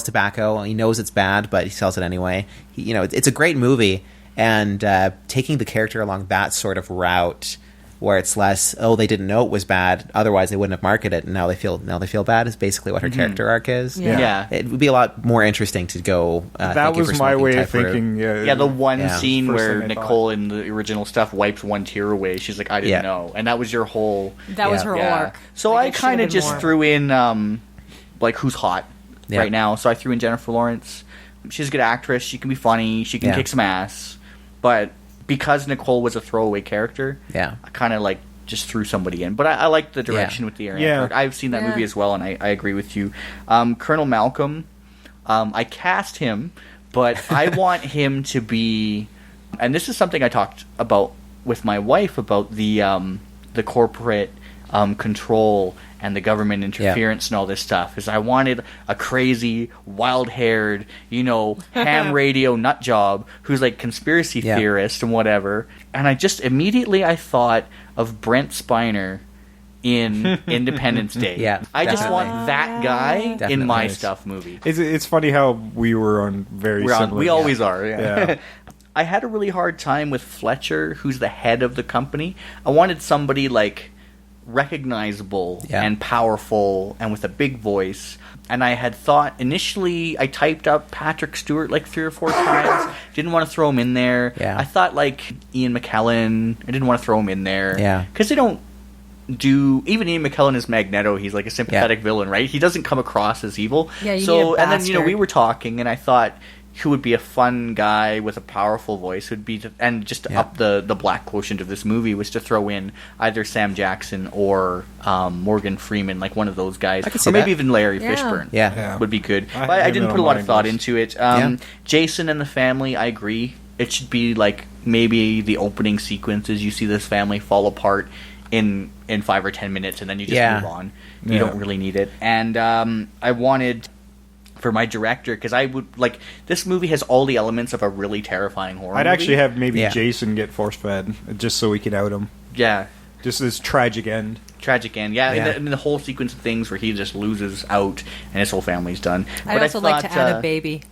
tobacco. He knows it's bad, but he sells it anyway. It's a great movie, and taking the character along that sort of route, where it's less, they didn't know it was bad, otherwise they wouldn't have marketed it, and now they feel bad, is basically what her character arc is. Yeah. It would be a lot more interesting to go. That was my way of thinking. The one scene where Nicole in the original stuff wipes one tear away. She's like, I didn't know, and that was your whole. That was her whole arc. So I kind of just threw in who's hot right now. So I threw in Jennifer Lawrence. She's a good actress. She can be funny. She can kick some ass, but because Nicole was a throwaway character, I kind of just threw somebody in. But I like the direction with the Aaron Eckhart. I've seen that movie as well, and I agree with you. Colonel Malcolm, I cast him, but I want him to be... And this is something I talked about with my wife about the corporate control and the government interference and all this stuff, is I wanted a crazy, wild-haired, ham radio nut job who's like conspiracy theorist and whatever. And I just immediately I thought of Brent Spiner in Independence Day. I just want that guy in my stuff movie. It's funny how we were on very similar. We always are. I had a really hard time with Fletcher, who's the head of the company. I wanted somebody recognizable and powerful and with a big voice, and I had thought initially, I typed up Patrick Stewart 3 or 4 times. Didn't want to throw him in there. I thought Ian McKellen. I didn't want to throw him in there because they don't do. Even Ian McKellen as Magneto, he's a sympathetic villain, right? He doesn't come across as evil. You need a and then bastard. we were talking, and I thought who would be a fun guy with a powerful voice would be, and just to up the black quotient of this movie, was to throw in either Sam Jackson or Morgan Freeman, one of those guys, or maybe even Larry Fishburne. Would be good. But I didn't put a lot of thought into it. Jason and the family, I agree. It should be maybe the opening sequences. You see this family fall apart in 5 or 10 minutes, and then you just move on. You don't really need it. And I wanted, for my director, because I would this movie has all the elements of a really terrifying horror movie. actually have maybe Jason get force fed just so we could out him. Just this tragic end. And the whole sequence of things where he just loses out and his whole family's done. I'd also like to add a baby.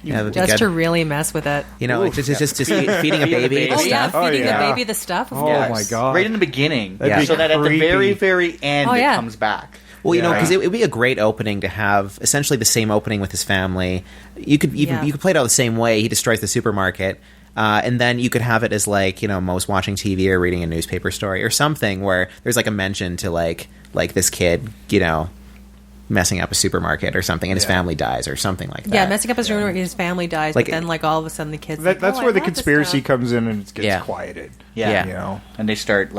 Just to really mess with it. Just feeding a baby the stuff. Feeding the baby the stuff. My God. Right in the beginning. That'd So that at the creepy. very, very end it comes back. Well, because it would be a great opening to have essentially the same opening with his family. You could you could play it out the same way. He destroys the supermarket, and then you could have it as Mo's watching TV or reading a newspaper story or something where there's a mention to this kid, messing up a supermarket or something, and his family dies or something like that. Yeah, messing up his supermarket, his family dies, but then all of a sudden the kids. That's where the conspiracy comes in and it gets quieted. And they start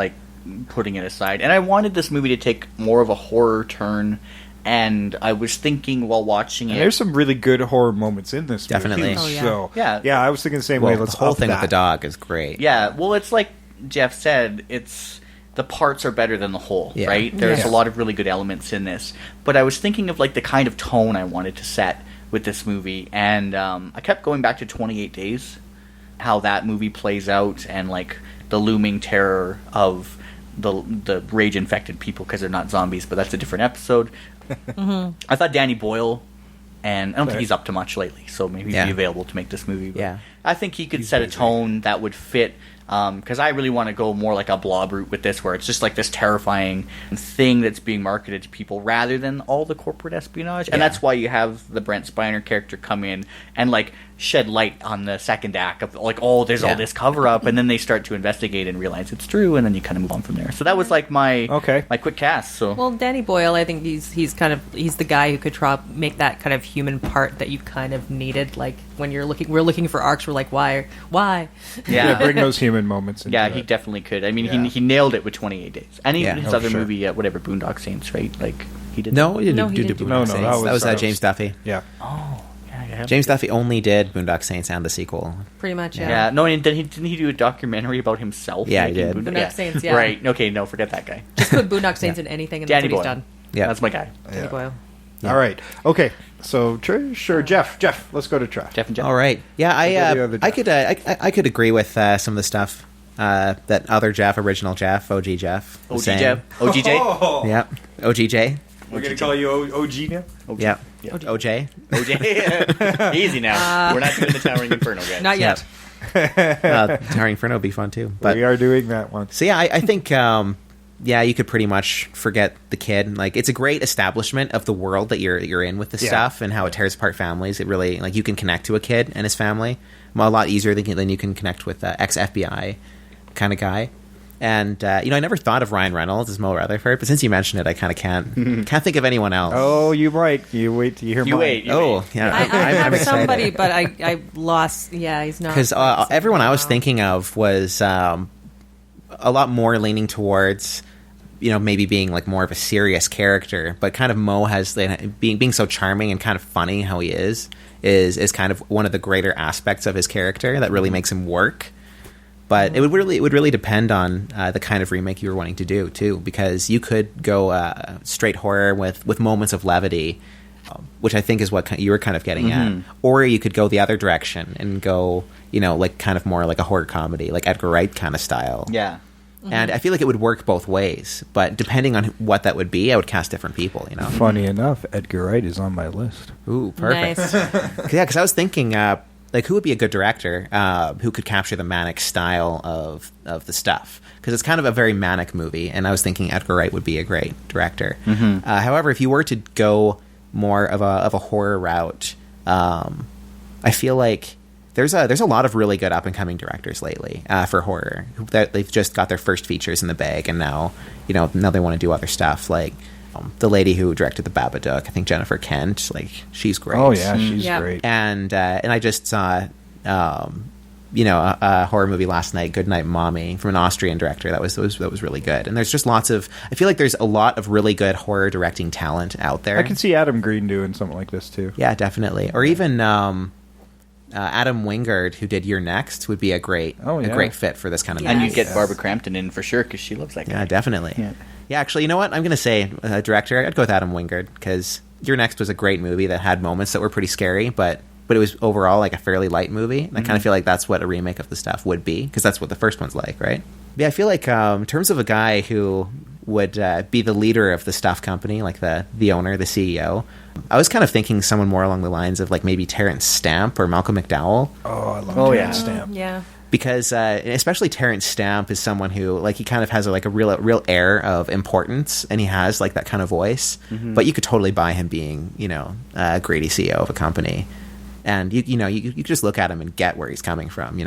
putting it aside. And I wanted this movie to take more of a horror turn, and I was thinking while watching it, there's some really good horror moments in this Definitely. movie. Oh, yeah. So I was thinking the same way. The whole thing with the dog is great. well, it's like Jeff said, it's the parts are better than the whole, Yeah. right? There's Yeah. a lot of really good elements in this. But I was thinking of like the kind of tone I wanted to set with this movie, and I kept going back to 28 Days, how that movie plays out, and like the looming terror of the rage-infected people because they're not zombies, but that's a different episode. I thought Danny Boyle, and I don't think he's up to much lately, so maybe he'd be available to make this movie. But Yeah. I think he could set a tone that would fit, because I really want to go more like a Blob route with this, where it's just like this terrifying thing that's being marketed to people rather than all the corporate espionage. And that's why you have the Brent Spiner character come in and like shed light on the second act of like, oh, there's all this cover up, and then they start to investigate and realize it's true, and then you kind of move on from there. So that was like my quick cast. So Well, Danny Boyle, I think he's the guy who could make that kind of human part that you kind of needed. Like when we're looking for arcs, we're like, why? yeah, Bring those human moments into he it. definitely could. I mean, he nailed it with 28 Days, and even his other sure. movie, whatever, Boondock Saints, right? Like he did. No, he didn't No, do he didn't do Boondock that. Saints. No, That was James Duffy. Yeah. Oh, yeah. James Duffy only did Boondock Saints and the sequel. Pretty much, yeah. Yeah, no, and didn't he do a documentary about himself? Yeah, he making did. Boondock Saints, yeah. Right, okay, no, forget that guy. Just put Boondock Saints in anything, and Danny that's what Boyle. he's done. Yeah, That's my guy. Danny Boyle. All right. Okay. So, sure, Jeff, let's go to Trev. Jeff and Jeff. All right. Yeah, the other I could I could agree with some of the stuff that other Jeff, original Jeff, OG Jeff, was saying. OGJ? Yeah, OGJ. We're going to call you OG now? Yeah, OJ. OJ. Easy now. We're not doing the Towering Inferno, guys. Not yet. Towering Inferno would be fun too. But we are doing that one. so yeah, I think you could pretty much forget the kid. Like, it's a great establishment of the world that you're in with the stuff and how it tears apart families. It really, like, you can connect to a kid and his family a lot easier than you can connect with ex-FBI kind of guy. And I never thought of Ryan Reynolds as Mo Rutherford, but since you mentioned it, I kind of can't think of anyone else. Oh, you might. You wait till you hear mine. Yeah. I have excited. somebody, but I lost. Yeah, he's not. Because everyone I was thinking of was a lot more leaning towards, maybe being like more of a serious character, but kind of Mo has being so charming and kind of funny how he is kind of one of the greater aspects of his character that really makes him work. But it would really depend on the kind of remake you were wanting to do too, because you could go straight horror with moments of levity, which I think is what you were kind of getting at, or you could go the other direction and go, like kind of more like a horror comedy, like Edgar Wright kind of style. Yeah. And I feel like it would work both ways, but depending on what that would be, I would cast different people. Funny enough, Edgar Wright is on my list. Ooh, perfect. Nice. Yeah, because I was thinking, who would be a good director who could capture the manic style of the stuff? Because it's kind of a very manic movie, and I was thinking Edgar Wright would be a great director. However, if you were to go more of a horror route, I feel like there's a lot of really good up and coming directors lately for horror that they've just got their first features in the bag, and now they want to do other stuff, like the lady who directed The Babadook, I think Jennifer Kent, like, she's great. Oh yeah, she's great. And I just saw a horror movie last night, Goodnight Mommy, from an Austrian director that was really good. And there's just I feel like there's a lot of really good horror directing talent out there. I can see Adam Green doing something like this too. Yeah, definitely. Or even Adam Wingard, who did You're Next, would be a great fit for this kind of movie. And you'd get Barbara Crampton in for sure, because she loves that guy. Yeah, definitely. Yeah, actually, you know what? I'm going to say director. I'd go with Adam Wingard, because Your Next was a great movie that had moments that were pretty scary, but it was overall like a fairly light movie. And I kind of feel like that's what a remake of the stuff would be, because that's what the first one's like, right? Yeah, I feel like in terms of a guy who would be the leader of the stuff company, like the owner, the CEO, I was kind of thinking someone more along the lines of like maybe Terrence Stamp or Malcolm McDowell. Oh, I love Terrence Stamp. Yeah. Because especially Terrence Stamp is someone who, like, he kind of has a real air of importance, and he has like that kind of voice. But you could totally buy him being, a greedy CEO of a company, and you could just look at him and get where he's coming from.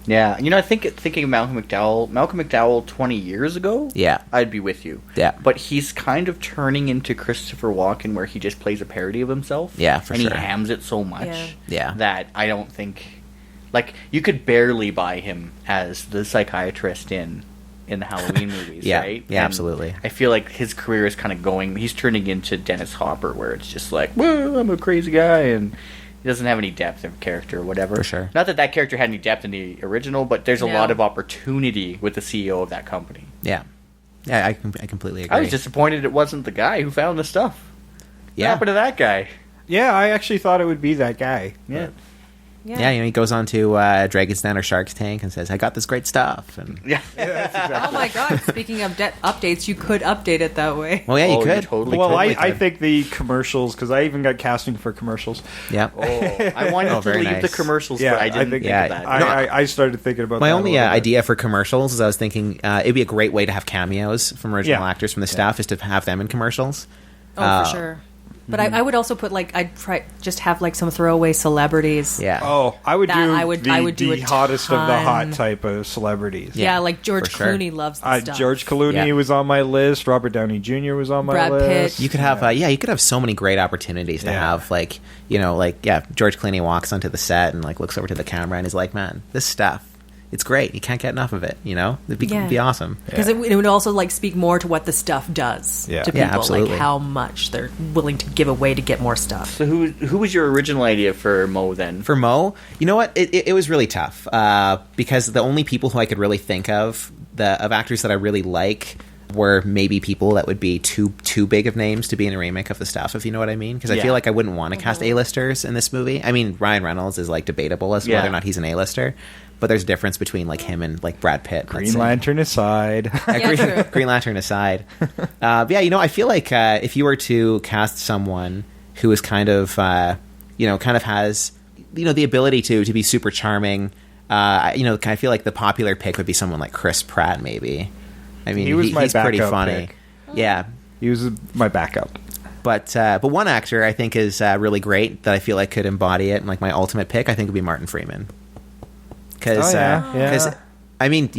Yeah, I think thinking of Malcolm McDowell 20 years ago, yeah, I'd be with you. Yeah. But he's kind of turning into Christopher Walken, where he just plays a parody of himself. Yeah, for sure. sure. And he hams it so much Yeah. that I don't think... Like, you could barely buy him as the psychiatrist in the Halloween movies, Yeah. right? Yeah, And absolutely. I feel like his career is kind of going... He's turning into Dennis Hopper, where it's just like, well, I'm a crazy guy, and... He doesn't have any depth of character or whatever. For sure. Not that character had any depth in the original, but there's a lot of opportunity with the CEO of that company. Yeah. Yeah, I completely agree. I was disappointed it wasn't the guy who found the stuff. What happened to that guy? Yeah, I actually thought it would be that guy. Yeah. Yeah, he goes on to Dragon's Den or Shark's Tank and says, I got this great stuff. And Yeah. That's exactly. Oh my god! Speaking of updates, you could update it that way. Well, yeah, you Oh, could. you totally Well, could. I think the commercials, because I even got casting for commercials. Yeah. I wanted to very leave the nice. commercials, Yeah, but I didn't I think- think of that. I started thinking about My that only a little bit. idea for commercials is I was thinking it'd be a great way to have cameos from original actors from the staff is to have them in commercials. Oh, for sure. But I would also put I'd try just have some throwaway celebrities. Yeah. Oh, I would That do I would do the a hottest of the hot ton. type of celebrities. Yeah, like George for sure. Clooney loves the stuff. George Clooney Yeah. was on my list. Robert Downey Jr. was on my Brad list. Pitt. You could have, you could have so many great opportunities to have, George Clooney walks onto the set and looks over to the camera and is like, man, this stuff, it's great. You can't get enough of it. It'd be awesome. Because it would also speak more to what the stuff does to people, absolutely. how much they're willing to give away to get more stuff. So who was your original idea for Mo then? For Mo, you know what? It was really tough because the only people who I could really think of actors that I really like were maybe people that would be too big of names to be in a remake of the stuff, if you know what I mean. Because I feel like I wouldn't want to cast A-listers in this movie. I mean, Ryan Reynolds is debatable as to whether or not he's an A-lister. But there's a difference between him and Brad Pitt. Green Lantern aside. Green Lantern aside. I feel like if you were to cast someone who is kind of has the ability to be super charming, I feel like the popular pick would be someone like Chris Pratt, maybe. I mean, he's pretty backup funny. pick. Yeah, he was my backup. But one actor I think is really great that I feel like could embody it, and my ultimate pick I think would be Martin Freeman. Because I mean,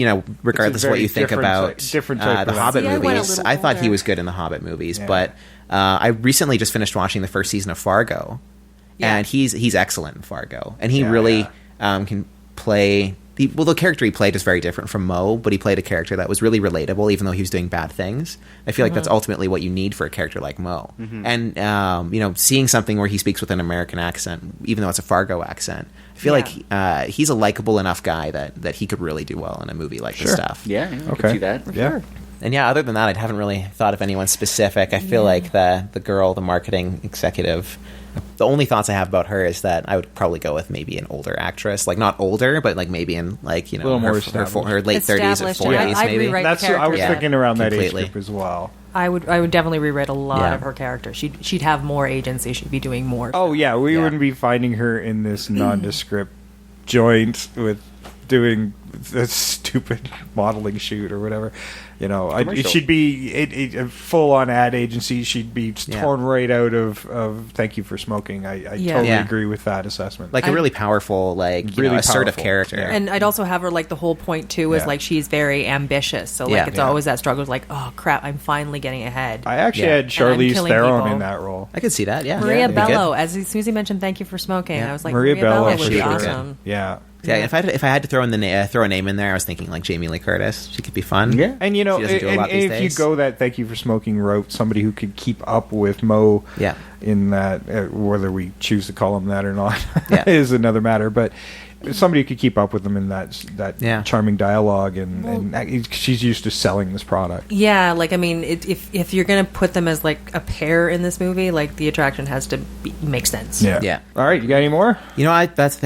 regardless of what you think about the Hobbit movies, I thought he was good in the Hobbit movies. Yeah. But I recently just finished watching the first season of Fargo, and he's excellent in Fargo, and he really can play. The character he played is very different from Mo, but he played a character that was really relatable, even though he was doing bad things. I feel like that's ultimately what you need for a character like Mo. And seeing something where he speaks with an American accent, even though it's a Fargo accent, I feel like he's a likable enough guy that he could really do well in a movie like this stuff. Yeah, I could see that. For sure. And other than that, I haven't really thought of anyone specific. I feel like the girl, the marketing executive, the only thoughts I have about her is that I would probably go with maybe an older actress, not older, but maybe in her late 30s or 40s. I'd maybe. That's I was thinking around that age group as well. I would definitely rewrite a lot of her character. She'd have more agency. She'd be doing more. Oh yeah, we wouldn't be finding her in this nondescript joint with doing a stupid modeling shoot or whatever. She'd be a full-on ad agency. She'd be torn right out of Thank You for Smoking. I totally agree with that assessment. A really powerful, really assertive character. Yeah. And I'd also have her the whole point too is she's very ambitious. So it's always that struggle. It's oh crap, I'm finally getting ahead. I actually had Charlize Theron in that role. I could see that. Yeah, Maria Bello. As soon as he mentioned Thank You for Smoking, I was like, Maria Bello would be awesome. Yeah. Yeah, if I had to throw a name in there, I was thinking Jamie Lee Curtis. She could be fun. Yeah, and if you go that Thank You for Smoking route, somebody who could keep up with Mo, in that whether we choose to call him that or not, is another matter. But somebody who could keep up with them in that charming dialogue, and she's used to selling this product. Yeah, if you're gonna put them as a pair in this movie, the attraction has to make sense. Yeah. All right, you got any more? That's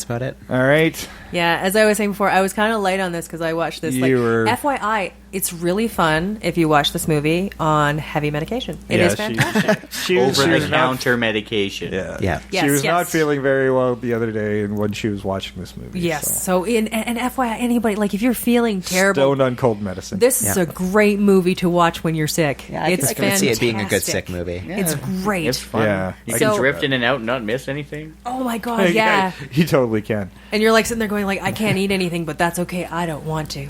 about it. All right. Yeah, as I was saying before, I was kind of light on this because I watched this. FYI, it's really fun if you watch this movie on heavy medication. It is fantastic. She over-the-counter medication. Yeah. She was not feeling very well the other day when she was watching this movie. Yes. So and FYI, anybody, if you're feeling terrible... Stoned on cold medicine. This is a great movie to watch when you're sick. Yeah, I can see it being a good sick movie. Yeah. It's great. It's fun. Yeah. You can drift in and out and not miss anything. Oh my God, yeah. You totally can. And you're sitting there going I can't eat anything, but that's okay. I don't want to.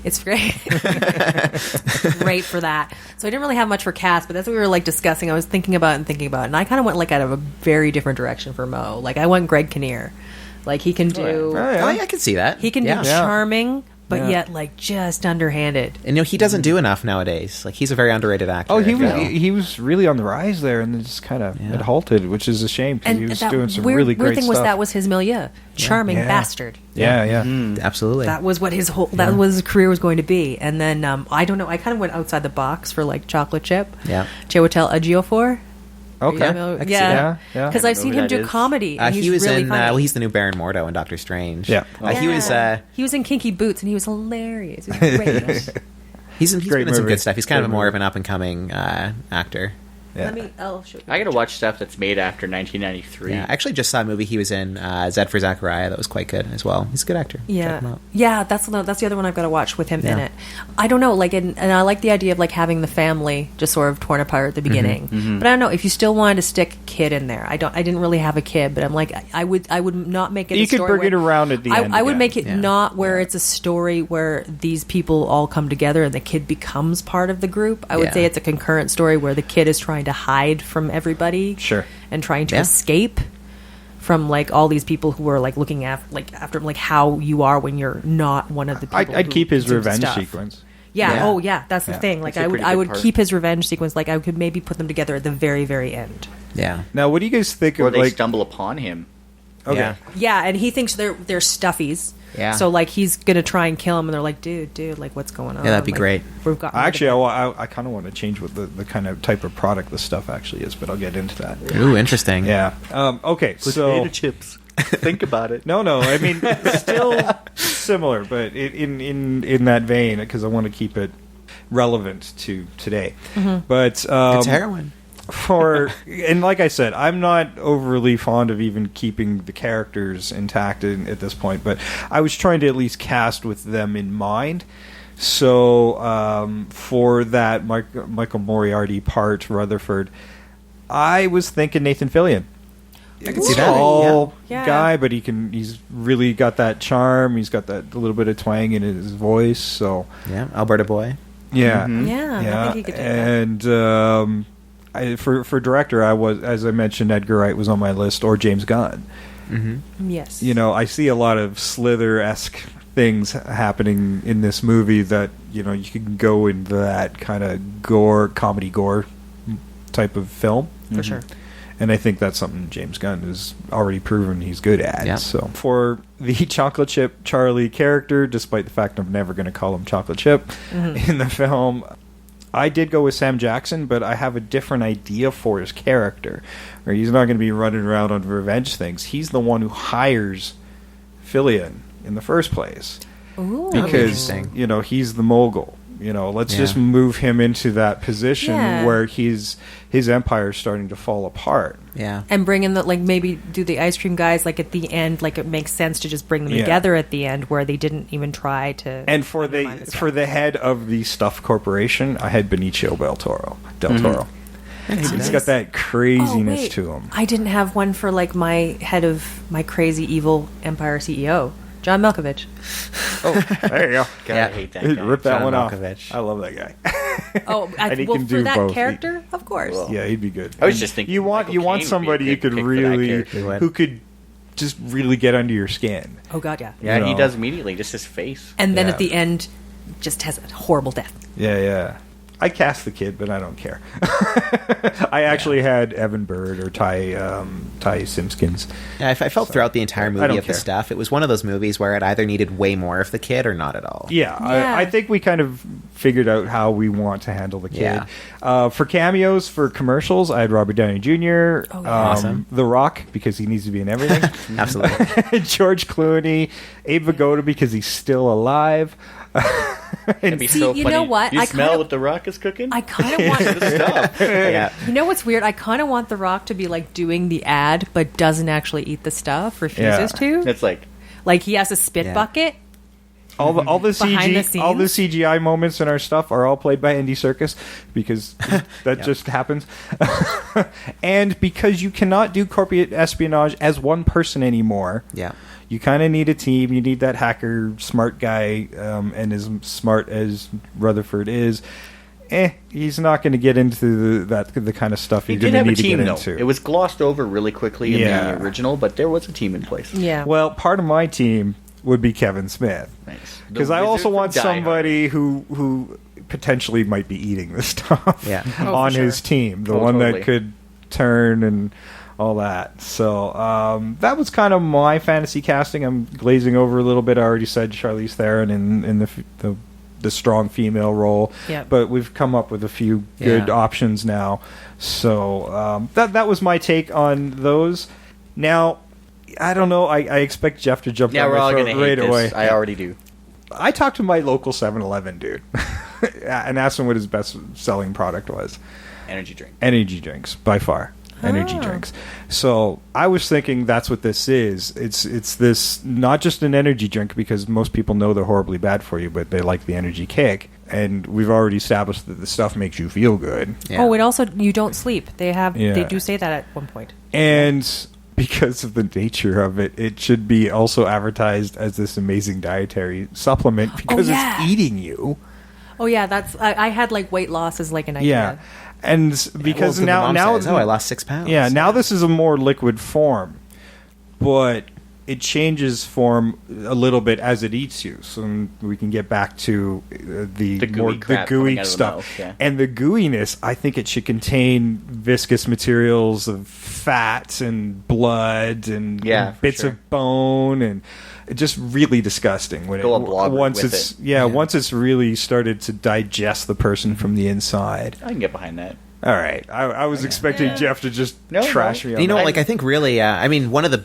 It's great. Great for that. So I didn't really have much for cast, but that's what we were discussing. I was thinking about it, and I kind of went out of a very different direction for Mo. I went Greg Kinnear. He can do... I can see that. He can do charming, but yet like just underhanded. And he doesn't do enough nowadays. Like he's a very underrated actor. Oh, he was really on the rise there, and then just kind of it halted, which is a shame because he was doing some really great weird thing stuff. was that was his milieu, charming bastard. Yeah. Absolutely. That was what his his career was going to be. And then I don't know. I kind of went outside the box for like Chocolate Chip. Yeah. Chiwetel Ejiofor. Okay. Yeah. Because I've seen him do comedy. And he was really in. funny. He's the new Baron Mordo in Doctor Strange. Yeah. He was in Kinky Boots, and he was hilarious. He was great. He's been in some good stuff. He's kind of more of an up and coming actor. Yeah. I gotta watch stuff that's made after 1993. Yeah, I actually just saw a movie he was in, Zed for Zachariah, that was quite good as well. He's a good actor. Yeah, that's the other one I've got to watch with him in it. I don't know, like, and I like the idea of like having the family just sort of torn apart at the beginning. But I don't know if you still wanted to stick kid in there. I didn't really have a kid, but I'm like, I would not make it. You could bring it around at the end. I would make it not where it's a story where these people all come together and the kid becomes part of the group. I would say it's a concurrent story where the kid is trying to hide from everybody, and trying to escape from like all these people who are like looking after like how you are when you're not one of the people. I'd keep his revenge sequence. That's the thing. Like I would keep his revenge sequence. Like I could maybe put them together at the very, very end. Yeah. Now, what do you guys think or of they like stumble upon him? Okay. Yeah, and he thinks they're stuffies. Yeah. So like he's gonna try and kill him, and they're like, dude, like what's going on? Yeah, that'd be like, great. We've got actually, I kind of want to change what the kind of type of product the stuff actually is, but I'll get into that. Ooh, interesting. Yeah. Okay. Potato chips. Think about it. No. I mean, still similar, but in that vein, because I want to keep it relevant to today. But it's heroin. And like I said, I'm not overly fond of even keeping the characters intact at this point, but I was trying to at least cast with them in mind. So for that Michael Moriarty part, Rutherford, I was thinking Nathan Fillion. I can see that. Tall guy, but he's really got that charm. He's got that little bit of twang in his voice. So Alberta boy. I think he could do that. And for director, I was, as I mentioned, Edgar Wright was on my list, or James Gunn. Yes. I see a lot of Slither-esque things happening in this movie that you can go into that kind of comedy gore type of film for sure. And I think that's something James Gunn has already proven he's good at. Yeah. So for the Chocolate Chip Charlie character, despite the fact I'm never going to call him Chocolate Chip in the film, I did go with Sam Jackson, but I have a different idea for his character. Or he's not going to be running around on revenge things. He's the one who hires Fillion in the first place. Ooh. Because, he's the mogul. Let's just move him into that position where his empire is starting to fall apart. Yeah. And bring in maybe do the ice cream guys at the end, it makes sense to just bring them together at the end where they didn't even try to. And for the head of the Stuff Corporation, I had Benicio del Toro. He's got that craziness to him. I didn't have one for my head of my crazy evil empire CEO. John Malkovich. Oh, there you go. God, I hate that guy. Rip that John one Malkovich. off. I love that guy. For that character, of course. Well, yeah, he'd be good. I was just thinking, you want somebody who could just really get under your skin. Oh God, yeah. Yeah, he does immediately. Just his face. And then at the end, just has a horrible death. Yeah. I cast the kid, but I don't care. I actually had Evan Bird or Ty Simpkins. Yeah, I felt throughout the entire movie of the Stuff, it was one of those movies where it either needed way more of the kid or not at all. Yeah. I think we kind of figured out how we want to handle the kid. Yeah. For cameos, for commercials, I had Robert Downey Jr., awesome. The Rock, because he needs to be in everything. Absolutely. George Clooney, Abe Vigoda, because he's still alive. It'd be so funny. You know what? You smell what The Rock is cooking? I kind of want the stuff. Yeah. You know what's weird? I kind of want The Rock to be doing the ad, but doesn't actually eat the stuff. Refuses to. It's like he has a spit bucket. All the CGI moments in our stuff are all played by Andy Serkis because that just happens, and because you cannot do corporate espionage as one person anymore. Yeah. You kind of need a team. You need that hacker, smart guy, and as smart as Rutherford is, he's not going to get into the kind of stuff you're going to need to get into. It was glossed over really quickly in the original, but there was a team in place. Yeah. Well, part of my team would be Kevin Smith. Nice. Because I also want somebody who potentially might be eating this stuff on his team. The one that could turn and all that. So that was kind of my fantasy casting. I'm glazing over a little bit. I already said Charlize Theron in the strong female role. Yep. But we've come up with a few good options now. So that was my take on those. Now, I don't know. I expect Jeff to jump on my throat right away. I already do. I talked to my local 7-Eleven dude and asked him what his best-selling product was. Energy drink. Energy drinks, by far. Energy drinks. So I was thinking that's what this is. It's this, not just an energy drink, because most people know they're horribly bad for you, but they like the energy kick. And we've already established that the stuff makes you feel good. Yeah. Oh, it also, you don't sleep. They do say that at one point. And because of the nature of it, it should be also advertised as this amazing dietary supplement because it's eating you. Oh yeah, that's I had like weight loss as like an idea. Yeah, and because now says, I lost 6 pounds. Yeah, now this is a more liquid form, but it changes form a little bit as it eats you. So we can get back to the gooey stuff. And the gooiness, I think it should contain viscous materials of fat and blood and bits of bone, and just really disgusting. Once it's really started to digest the person from the inside. I can get behind that. All right. I was expecting Jeff to just trash me on that. I think really, one of the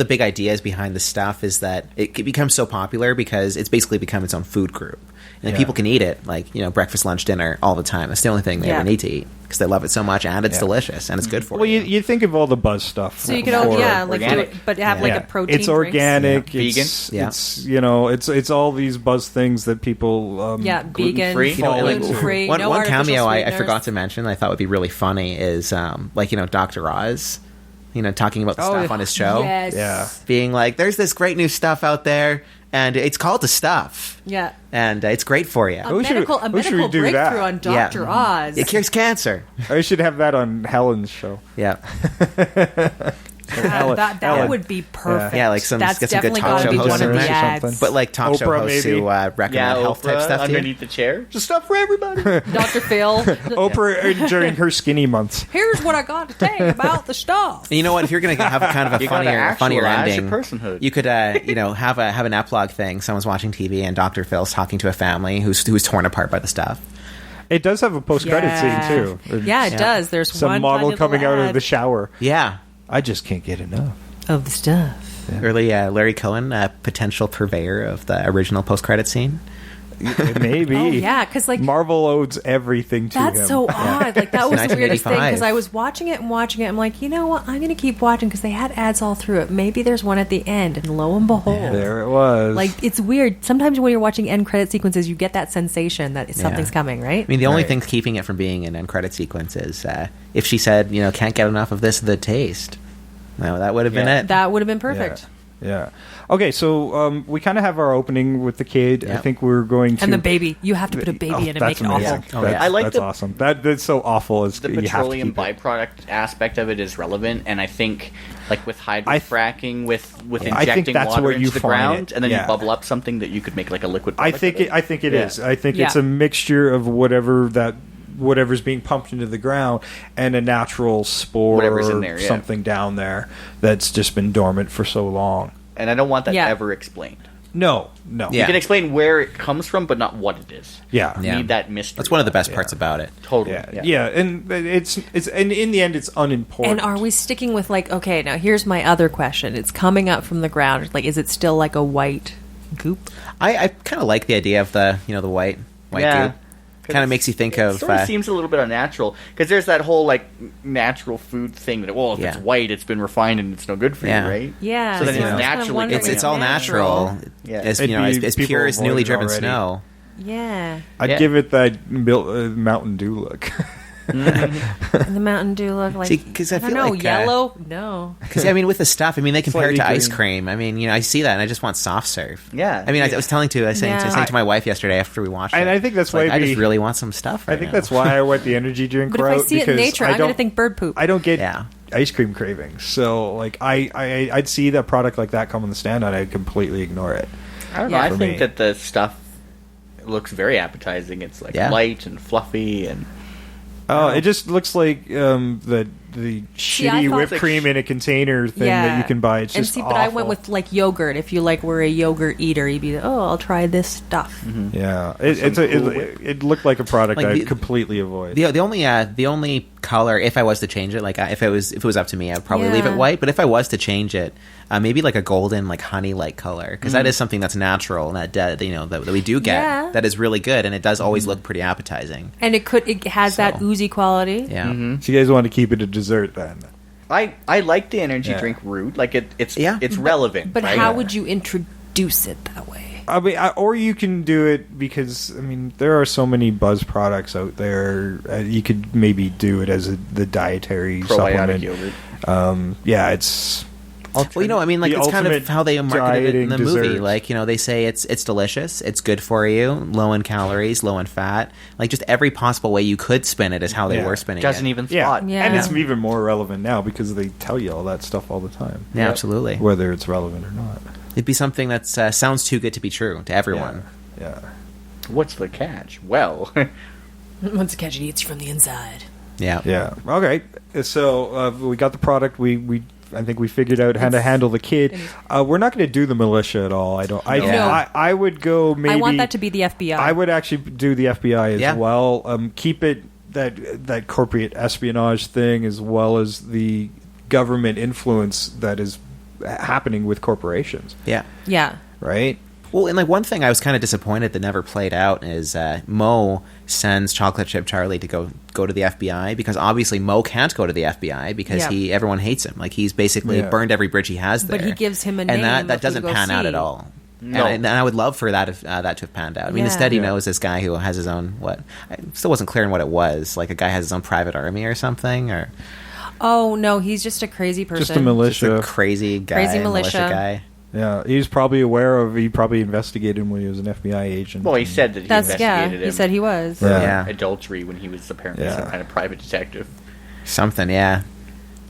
big ideas behind the stuff is that it becomes so popular because it's basically become its own food group. And people can eat it, breakfast, lunch, dinner, all the time. That's the only thing they ever need to eat because they love it so much, and it's delicious, and it's good for you. Well, you think of all the buzz stuff. So you could, but have like a protein. It's organic. Drinks. Vegan. It's all these buzz things that people. Vegan, gluten-free. Gluten-free. One cameo I forgot to mention I thought would be really funny is Dr. Oz. Talking about the stuff on his show. Yes. Yeah. Being like, there's this great new stuff out there, and it's called the stuff. Yeah. And it's great for you. A medical breakthrough on Dr. Oz. It cures cancer. I should have that on Helen's show. Yeah. That would be perfect. Yeah, that's get some good definitely talk show be hosts one of in the there. ads. But like talk show hosts who recommend health type stuff to you. Underneath the chair. Just stuff for everybody. Dr. Phil. Oprah during her skinny months. Here's what I got to tell you about the stuff. And you know what? If you're going to have kind of a funnier ending, you could have an epilogue thing. Someone's watching TV and Dr. Phil's talking to a family who's torn apart by the stuff. It does have a post-credit scene too. Yeah, it does. There's some model coming out of the shower. Yeah. I just can't get enough of the stuff. Yeah. Early Larry Cohen, a potential purveyor of the original post-credit scene. Maybe. Oh yeah, because Marvel owes everything to him. That's so odd. Like that was the weirdest thing because I was watching it. I'm like, you know what? I'm going to keep watching because they had ads all through it. Maybe there's one at the end, and lo and behold, there it was. Like it's weird. Sometimes when you're watching end credit sequences, you get that sensation that something's coming, right? I mean, the only thing keeping it from being an end credit sequence is if she said, can't get enough of this, the taste. No, that would have been it. That would have been perfect. Yeah. Okay, so we kind of have our opening with the kid. Yep. I think we're going to... And the baby. You have to put a baby in and make it awful. I like that's awesome. That's so awful. The petroleum byproduct aspect of it is relevant, and I think with hydrofracking, with injecting water into the ground, and then you bubble up something that you could make like a liquid product. I think it is. I think it's a mixture of whatever's being pumped into the ground and a natural spore or something down there that's just been dormant for so long. And I don't want that ever explained. No. You can explain where it comes from, but not what it is. Yeah. You need that mystery. That's one of the best parts about it. Totally. Yeah. And it's and in the end it's unimportant. And are we sticking with okay, now here's my other question. It's coming up from the ground. Like, is it still like a white goop? I kind of like the idea of the white goop. Kind of makes you think of... It sort of seems a little bit unnatural, because there's that whole, natural food thing that, if it's white, it's been refined and it's no good for you, right? Yeah. So then it's naturally... It's all natural. As pure as newly driven snow. Yeah. I'd give it that Mountain Dew look. The Mountain Dew look like... Because I feel like... yellow? No. Because, with the stuff, they compare it to ice cream. I see that, and I just want soft serve. Yeah. I was saying to my wife yesterday after we watched it. And I think that's why... I just really want some stuff right I think that's why I went the energy drink route. But if I see it in nature, I'm going to think bird poop. I don't get ice cream cravings. So like I'd see that product like that come on the stand and I'd completely ignore it. I don't know. I think that the stuff looks very appetizing. It's like light and fluffy and. It just looks like the shitty whipped cream in a container thing that you can buy. It's just but I went with like yogurt. If you were a yogurt eater, you'd be I'll try this stuff. Mm-hmm. Yeah, it looked like a product I'd completely avoid. The only color, if I was to change it, if it was up to me, I'd probably leave it white. But if I was to change it, maybe like a golden, like honey-like color, because that is something that's natural and that we do get that is really good, and it does always look pretty appetizing. And it has that oozy quality. Yeah. Mm-hmm. So you guys want to keep it a dessert then? I like the energy drink route. Like it's relevant. But how would you introduce it that way? I mean, or you can do it because there are so many buzz products out there. You could maybe do it as the dietary supplement. Yogurt. It's. Well, it's kind of how they marketed it in the movie. Like, they say it's delicious, it's good for you, low in calories, low in fat. Like, just every possible way you could spin it is how they were spinning it. Doesn't even thought. Yeah. And it's even more relevant now because they tell you all that stuff all the time. Yeah, absolutely. Whether it's relevant or not. It'd be something that sounds too good to be true to everyone. Yeah. What's the catch? Well... What's the catch? It eats you from the inside. Yeah. Yeah. Okay. So, we got the product. I think we figured out how to handle the kid. We're not going to do the militia at all. I would go maybe... I want that to be the FBI. I would actually do the FBI as well. Keep it that corporate espionage thing as well as the government influence that is happening with corporations. Yeah. Yeah. Right? Well, and one thing I was kind of disappointed that never played out is Mo sends Chocolate Chip Charlie to go to the FBI because obviously Mo can't go to the FBI because everyone hates him. Like he's basically burned every bridge he has there. But he gives him a name, and that doesn't pan out at all. No. And I would love for that to have panned out. I mean, instead he knows this guy who has his own I still wasn't clear on what it was. Like a guy has his own private army or something, or. Oh no, he's just a crazy person. Just a militia, just a crazy militia guy. Yeah, he's probably he probably investigated him when he was an FBI agent. Well, he said that he investigated him. He said he was. Yeah. Adultery when he was apparently some kind of private detective. Something, yeah.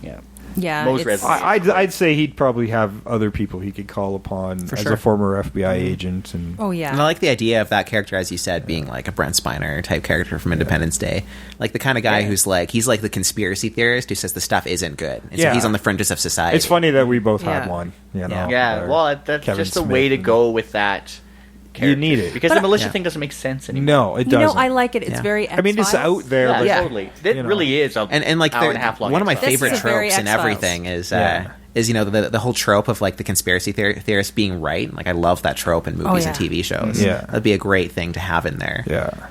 Yeah. Yeah. I'd say he'd probably have other people he could call upon as a former FBI agent. And And I like the idea of that character, as you said, being like a Brent Spiner type character from Independence Day. Like the kind of guy who's he's like the conspiracy theorist who says the stuff isn't good. And so he's on the fringes of society. It's funny that we both had one. Yeah, well, that's Kevin just Smith the way to go with that character. You need it. Because the militia thing doesn't make sense anymore. No, it doesn't. I like it. It's very X-Files. it's out there. Yeah, totally. It really is and like hour and a half long. One of my favorite This is very tropes in X-Files. everything is the whole trope of like the conspiracy theorist being right. Like I love that trope in movies and TV shows. Yeah. That'd be a great thing to have in there. Yeah.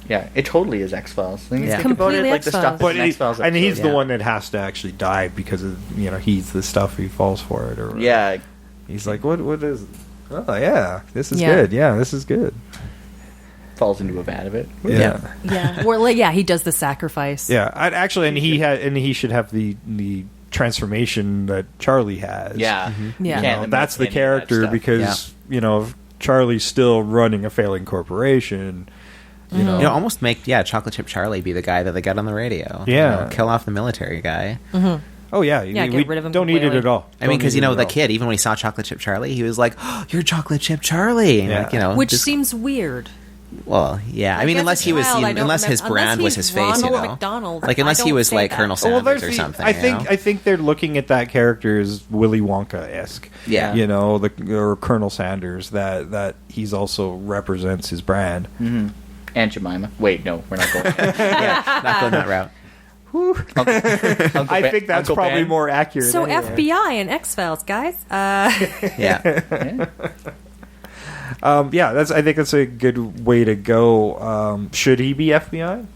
Yeah, it totally is X-Files. Think about it, completely like the stuff But X-Files and he's episode. the one that has to actually die because of he's the stuff he falls for it. Or Yeah. he's like, what is? Oh yeah, this is good. Yeah, this is good. Falls into a vat of it. Yeah. Yeah. Or he does the sacrifice. Yeah, he should have the transformation that Charlie has. Yeah. Yeah. That's the character because Charlie's still running a failing corporation. Almost make Chocolate Chip Charlie be the guy that they got on the radio. Yeah. Kill off the military guy. Mm-hmm. Oh yeah, get rid of him don't need it at all. I mean, because the kid, even when he saw Chocolate Chip Charlie, he was like, oh, "You're Chocolate Chip Charlie," and, which seems weird. Well, yeah. I mean, unless he was, unless his brand was his face, McDonald, like unless he was like Colonel Sanders or something. I think they're looking at that character as Willy Wonka-esque. Yeah, or Colonel Sanders. That he's also represents his brand. Mm-hmm. Aunt Jemima. Wait, no, we're not going. Not going that route. I think that's probably more accurate. So anyway. FBI and X-Files, guys. Yeah. I think that's a good way to go. Should he be FBI?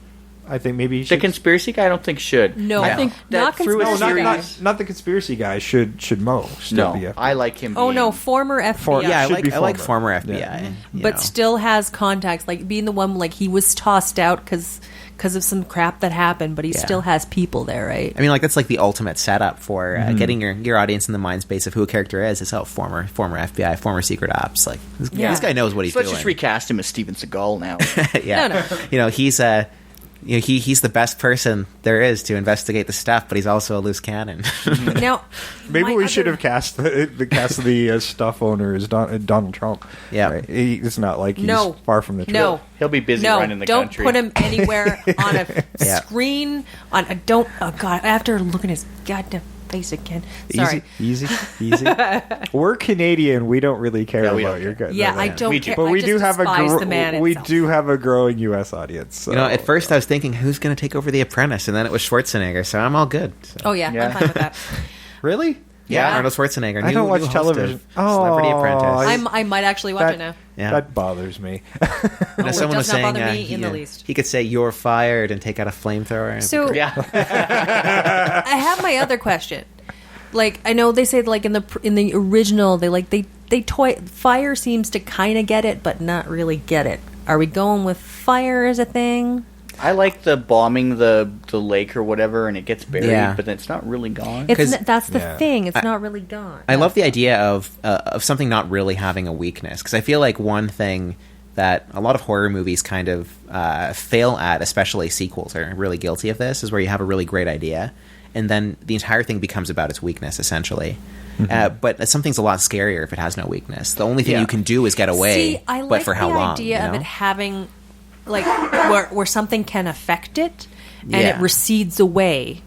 I think maybe he should. The conspiracy guy, I don't think should. No, I think that through a series. Not the conspiracy guy. Should Mo still be FBI? I like him. Oh no, former FBI. I like former FBI, yeah. But still has contacts. Like being the one, like he was tossed out because of some crap that happened, but he still has people there, right? I mean, like that's like the ultimate setup for getting your audience in the mind space of who a character is. Is how former FBI, former secret ops. Like this guy knows what he's doing. Let's just recast him as Steven Seagal now. Yeah, No. He's he's the best person there is to investigate the stuff, but he's also a loose cannon. Now, maybe we should have cast the stuff owner as Donald Trump. Yeah, right? It's not like he's far from the truth. No, he'll be busy running the country. Don't put him anywhere on a screen. Oh God! After looking at his goddamn face again. Sorry. Easy. We're Canadian. We don't really care about your guys. Yeah, I don't care. But we do have we itself. do have a growing U.S. audience. So. At first I was thinking, who's going to take over The Apprentice, and then it was Schwarzenegger. So I'm all good. So. Oh yeah, I'm fine with that. Really? Yeah, Arnold Schwarzenegger. I don't watch television. Celebrity Apprentice. I might actually watch it now. Yeah. That bothers me. Someone was saying bother me in the least. He could say "you're fired" and take out a flamethrower. So I have my other question. Like, I know they say like in the original they toy fire seems to kind of get it but not really get it. Are we going with fire as a thing? I like the bombing the lake or whatever, and it gets buried, but then it's not really gone. That's the thing. It's not really gone. I love the idea of something not really having a weakness, because I feel like one thing that a lot of horror movies kind of fail at, especially sequels, are really guilty of this, is where you have a really great idea, and then the entire thing becomes about its weakness, essentially. But something's a lot scarier if it has no weakness. The only thing you can do is get away, See, I like but for how long? The idea of it having, like, where something can affect it, and it recedes away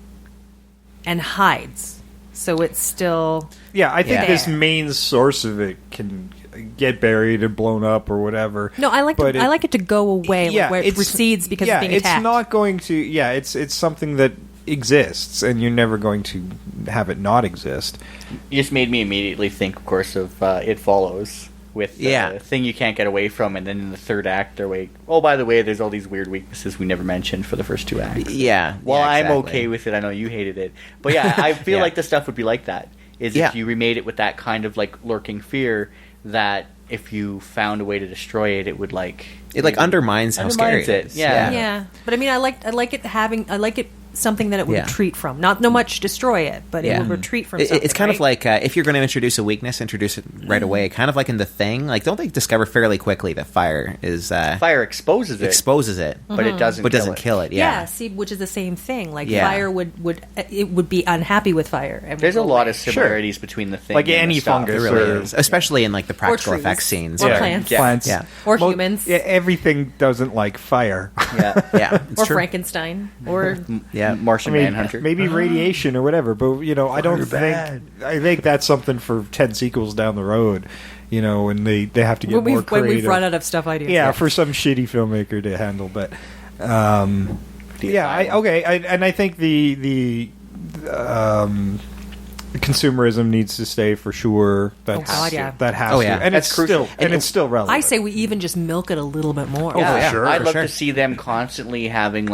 and hides. So it's still... Yeah, I think this main source of it can get buried and blown up or whatever. No, I like it to go away, where it recedes because it's being attacked. It's not going to... Yeah, it's something that exists, and you're never going to have it not exist. You just made me immediately think, of course, of It Follows, with the thing you can't get away from, and then in the third act they're like, oh, by the way, there's all these weird weaknesses we never mentioned for the first two acts. Well, I'm okay with it. I know you hated it. But yeah, I feel like the stuff would be like that. If you remade it with that kind of like lurking fear, that if you found a way to destroy it, it would undermines how scary it is. Yeah. But I mean, I like it something that it would retreat from. Not much destroy it, but it would retreat from something. It's kind of like if you're going to introduce a weakness, introduce it right away. Kind of like in The Thing. Like, don't they discover fairly quickly that fire is... fire exposes it. But it doesn't kill it. Yeah, see, which is the same thing. Like, fire would be unhappy with fire. There's a lot of similarities between The Thing like and any the stuff. fungus. There really is. Especially in like the practical effects scenes. Or plants. Yeah. Or humans. Everything doesn't like fire. Or Frankenstein. Or Martian Manhunter. Maybe radiation or whatever, but I don't think... I think that's something for 10 sequels down the road, when they have to get more creative. When we've run out of stuff ideas. Yeah, for some shitty filmmaker to handle, but... I think the consumerism needs to stay for sure. That has to. And it's still it's still relevant. I say we even just milk it a little bit more. I'd love to see them constantly having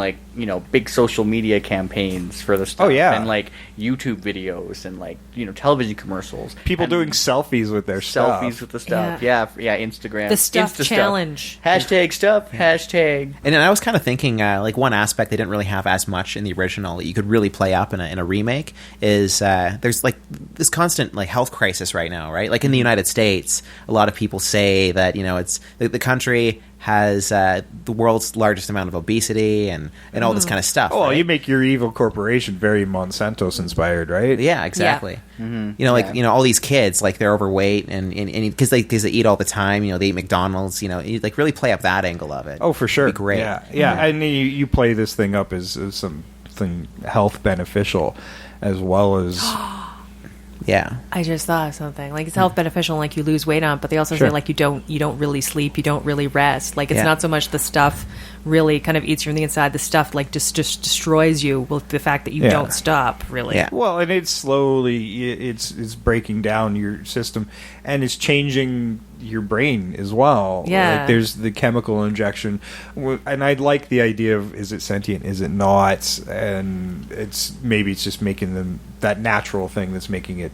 big social media campaigns for the stuff. And like YouTube videos and television commercials. People doing selfies with their stuff. Selfies with the stuff. Yeah, Instagram. The stuff Insta challenge. Hashtag stuff. Hashtag. And then I was kind of thinking, one aspect they didn't really have as much in the original that you could really play up in a remake is there's this constant health crisis right now, right? Like in the United States, a lot of people say that it's the country has the world's largest amount of obesity and all this kind of stuff. Oh, right? You make your evil corporation very Monsanto's inspired, right? Yeah, exactly. Yeah. All these kids they're overweight and because they eat all the time. They eat McDonald's. You really play up that angle of it. Oh, for sure. It'd be great. Yeah. And you play this thing up as something health beneficial as well as. Yeah, I just thought of something. It's health beneficial, you lose weight on, but they also say you don't really sleep, you don't really rest. It's not so much the stuff really kind of eats you from the inside. The stuff just destroys you with the fact that you don't stop really. Yeah. Well, and it's slowly it's breaking down your system and it's changing your brain as well. Yeah. There's the chemical injection, and I like the idea of is it sentient, is it not, and it's just making them that natural thing that's making it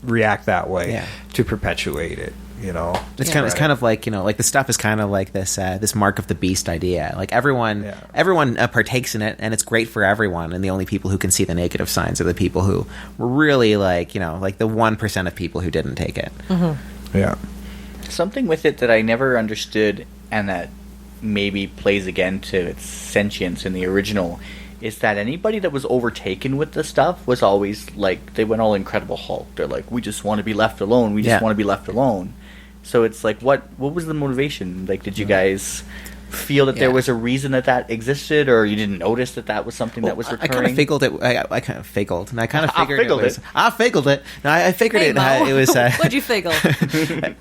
react that way to perpetuate it. It's kind of like the stuff is kind of like this mark of the beast idea. Everyone partakes in it, and it's great for everyone. And the only people who can see the negative signs are the people who were really the 1% of people who didn't take it. Mm-hmm. Yeah. Something with it that I never understood, and that maybe plays again to its sentience in the original is that anybody that was overtaken with the stuff was always like, they went all Incredible Hulk. They're like, we just want to be left alone. We just want to be left alone. So it's like, what was the motivation? Like, did you guys feel that there was a reason that existed, or you didn't notice that was something that was recurring? I kind of figured it. I kind of figured, and I kind of figured it was. I figured it. No, I figured it. It was. What'd you figure?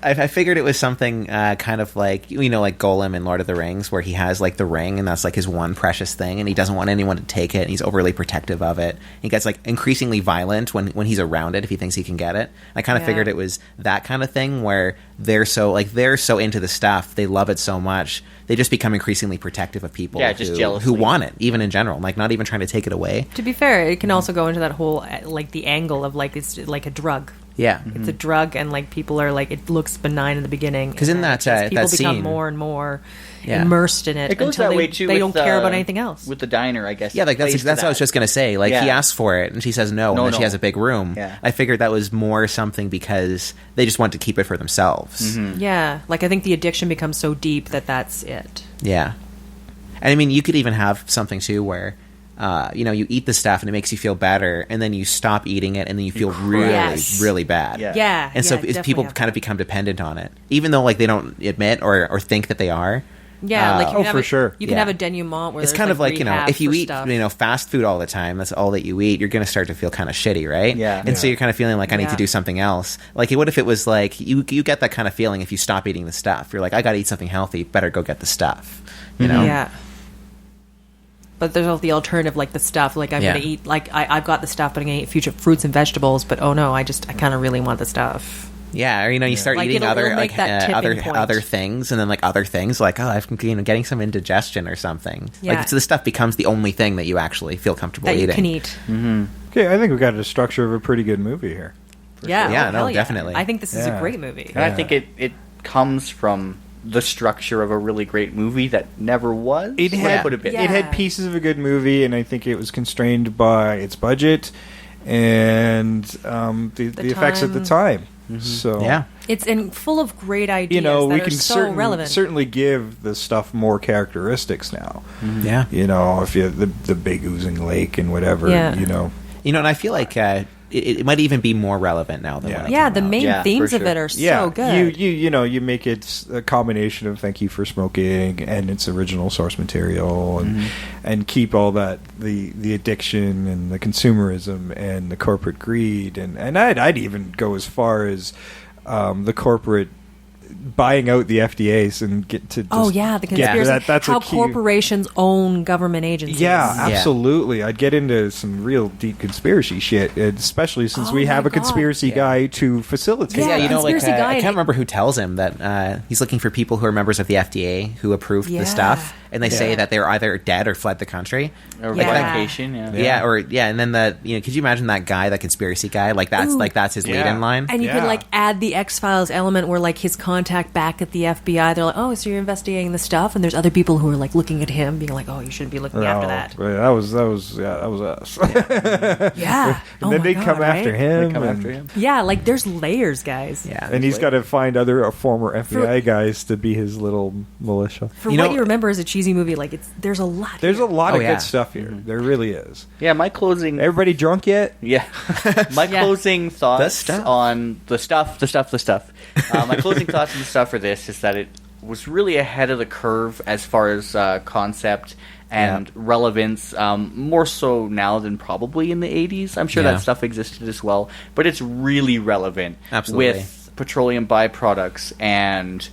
I figured it was something kind of like, you know, like Golem in Lord of the Rings, where he has like the ring, and that's like his one precious thing, and he doesn't want anyone to take it, and he's overly protective of it. He gets like increasingly violent when he's around it if he thinks he can get it. I kind of figured it was that kind of thing where they're so into the stuff, they love it so much. They just become increasingly protective of people who want it, even in general, like not even trying to take it away. To be fair, it can also go into that whole, like, the angle of, like, it's like a drug. Yeah. It's a drug, and, like, people are, like, it looks benign in the beginning. Because in that people that become scene, more and more immersed in it. It goes until that way, too, they don't care about anything else. With the diner, I guess. Yeah, like that's what I was just going to say. Like, he asks for it, and she says no, and then she has a big room. Yeah. I figured that was more something because they just want to keep it for themselves. Mm-hmm. Yeah, like, I think the addiction becomes so deep that's it. Yeah. And I mean, you could even have something, too, where, you know, you eat the stuff and it makes you feel better, and then you stop eating it, and then you feel really bad. Yeah. And so people kind of become dependent on it, even though, like, they don't admit or think that they are. Yeah, like you can sure. You can have a denouement where it's kind of like, you know, if you eat stuff. you know, fast food all the time, that's all that you eat, you're going to start to feel kind of shitty, right? Yeah. And so you're kind of feeling like, I need to do something else. Like, what if it was like you get that kind of feeling if you stop eating the stuff? You're like, I got to eat something healthy, better go get the stuff. You know? Yeah. But there's also the alternative, like the stuff. Like, I'm going to eat, like, I've got the stuff, but I'm going to eat future fruits and vegetables. But oh no, I kind of really want the stuff. Yeah, or you know, you start like eating other things, and then like other things, like getting some indigestion or something. Yeah. Like, so the stuff becomes the only thing that you actually feel comfortable that eating. You can eat. Mm-hmm. Okay, I think we got a structure of a pretty good movie here. Yeah, no, definitely. I think this is a great movie. And I think it comes from the structure of a really great movie that never was. It had pieces of a good movie, and I think it was constrained by its budget and the effects at the time. Mm-hmm. So it's full of great ideas. You know, we that can are so relevant. certainly give the stuff more characteristics now. Mm-hmm. Yeah, you know, if you the big oozing lake and whatever. You know, and I feel like it might even be more relevant now than when it came the out. main themes of it are so good. You know, you make it a combination of Thank You for Smoking and its original source material, and keep all that the addiction and the consumerism and the corporate greed, and I'd even go as far as the corporate buying out the FDAs and get to the conspiracy. That's how corporations own government agencies. Yeah, absolutely. I'd get into some real deep conspiracy shit, especially since we have a conspiracy guy to facilitate. Yeah, you know, like guy I can't remember who tells him that he's looking for people who are members of the FDA who approved the stuff, and they say that they're either dead or fled the country, or vacation. And then could you imagine that guy, that conspiracy guy? Like that's his lead-in line, and you could like add the X-Files element where like his contact back at the FBI, they're like, oh, so you're investigating the stuff, and there's other people who are like looking at him, being like, oh, you shouldn't be looking after that. That was us. Yeah. And then they come after him. Yeah, like there's layers, guys. Yeah. And he's got to find other former FBI guys to be his little militia. For what you remember as a cheesy movie, like there's a lot. There's a lot of good stuff here. There really is. Yeah, my closing. Everybody drunk yet? Yeah. My closing thoughts on the stuff. My closing thoughts on the stuff for this is that it was really ahead of the curve as far as concept and relevance, more so now than probably in the 80s. I'm sure that stuff existed as well, but it's really relevant with petroleum byproducts and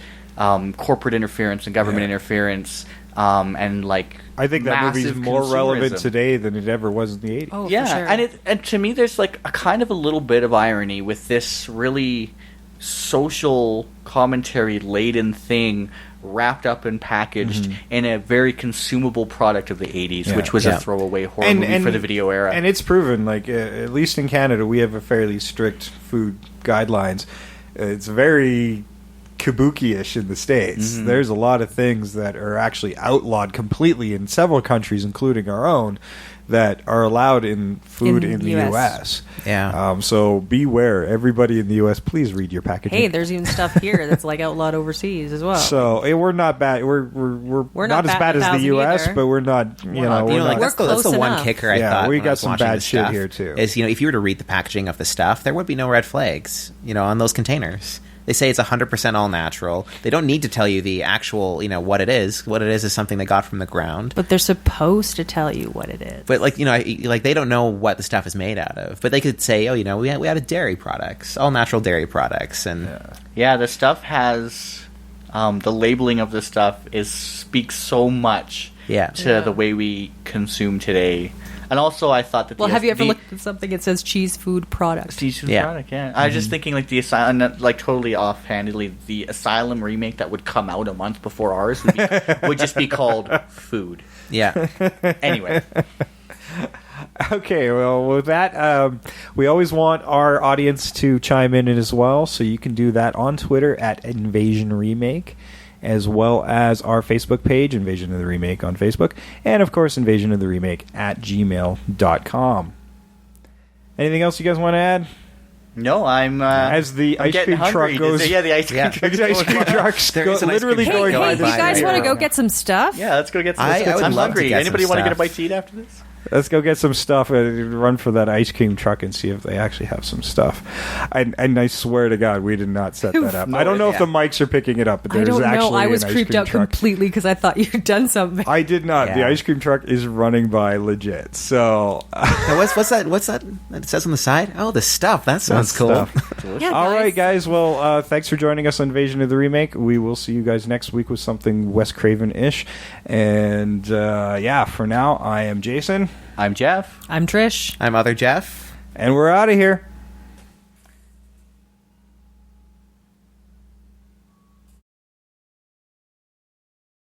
corporate interference and government interference, and like I think that movie's more relevant today than it ever was in the 80s. Oh, yeah, for sure. And to me, there's like a kind of a little bit of irony with this really social commentary laden thing wrapped up and packaged in a very consumable product of the 80s, which was a throwaway horror movie for the video era. And it's proven, like, at least in Canada, we have a fairly strict food guidelines. It's very kabuki-ish in the States. There's a lot of things that are actually outlawed completely in several countries, including our own, that are allowed in food in the U.S. Yeah. So beware, everybody in the U.S. Please read your packaging. Hey, there's even stuff here that's like outlawed overseas as well. So we're not bad. We're not as bad as the U.S., but we're not. We're that's the one kicker I thought. We when I got was some watching bad this shit stuff here too. Is if you were to read the packaging of the stuff, there would be no red flags. On those containers. They say it's 100% all natural. They don't need to tell you the actual, what it is. What it is something they got from the ground. But they're supposed to tell you what it is. But they don't know what the stuff is made out of. But they could say, we had dairy products, all natural dairy products, and the stuff has the labeling of the stuff speaks so much to the way we consume today. And also, I thought that. Well, have you ever looked at something that says cheese food product? Cheese food product, yeah. I was just thinking, the Asylum, totally offhandedly, the Asylum remake that would come out a month before ours would just be called food. Yeah. Anyway. Okay, well, with that, we always want our audience to chime in as well, so you can do that on Twitter at Invasion Remake, as well as our Facebook page, Invasion of the Remake on Facebook, and of course, Invasion of the Remake at gmail.com. Anything else you guys want to add? No, as the ice cream truck goes. The ice cream truck. The ice cream truck's literally going by. Hey, do you guys want to go get some stuff? Yeah, let's go get some stuff. I'm hungry. Anybody want to get a bite to eat after this? Let's go get some stuff and run for that ice cream truck and see if they actually have some stuff. And I swear to God, we did not set that up. I don't know if the mics are picking it up, but there's actually an ice cream truck. I was creeped out completely because I thought you'd done something. I did not. Yeah. The ice cream truck is running by legit. So what's that? What's that? It says on the side. Oh, the stuff. That sounds cool. Yeah, all right, guys. Well, thanks for joining us on Invasion of the Remake. We will see you guys next week with something Wes Craven-ish. And for now, I am Jason. I'm Jeff. I'm Trish. I'm Other Jeff. And we're out of here.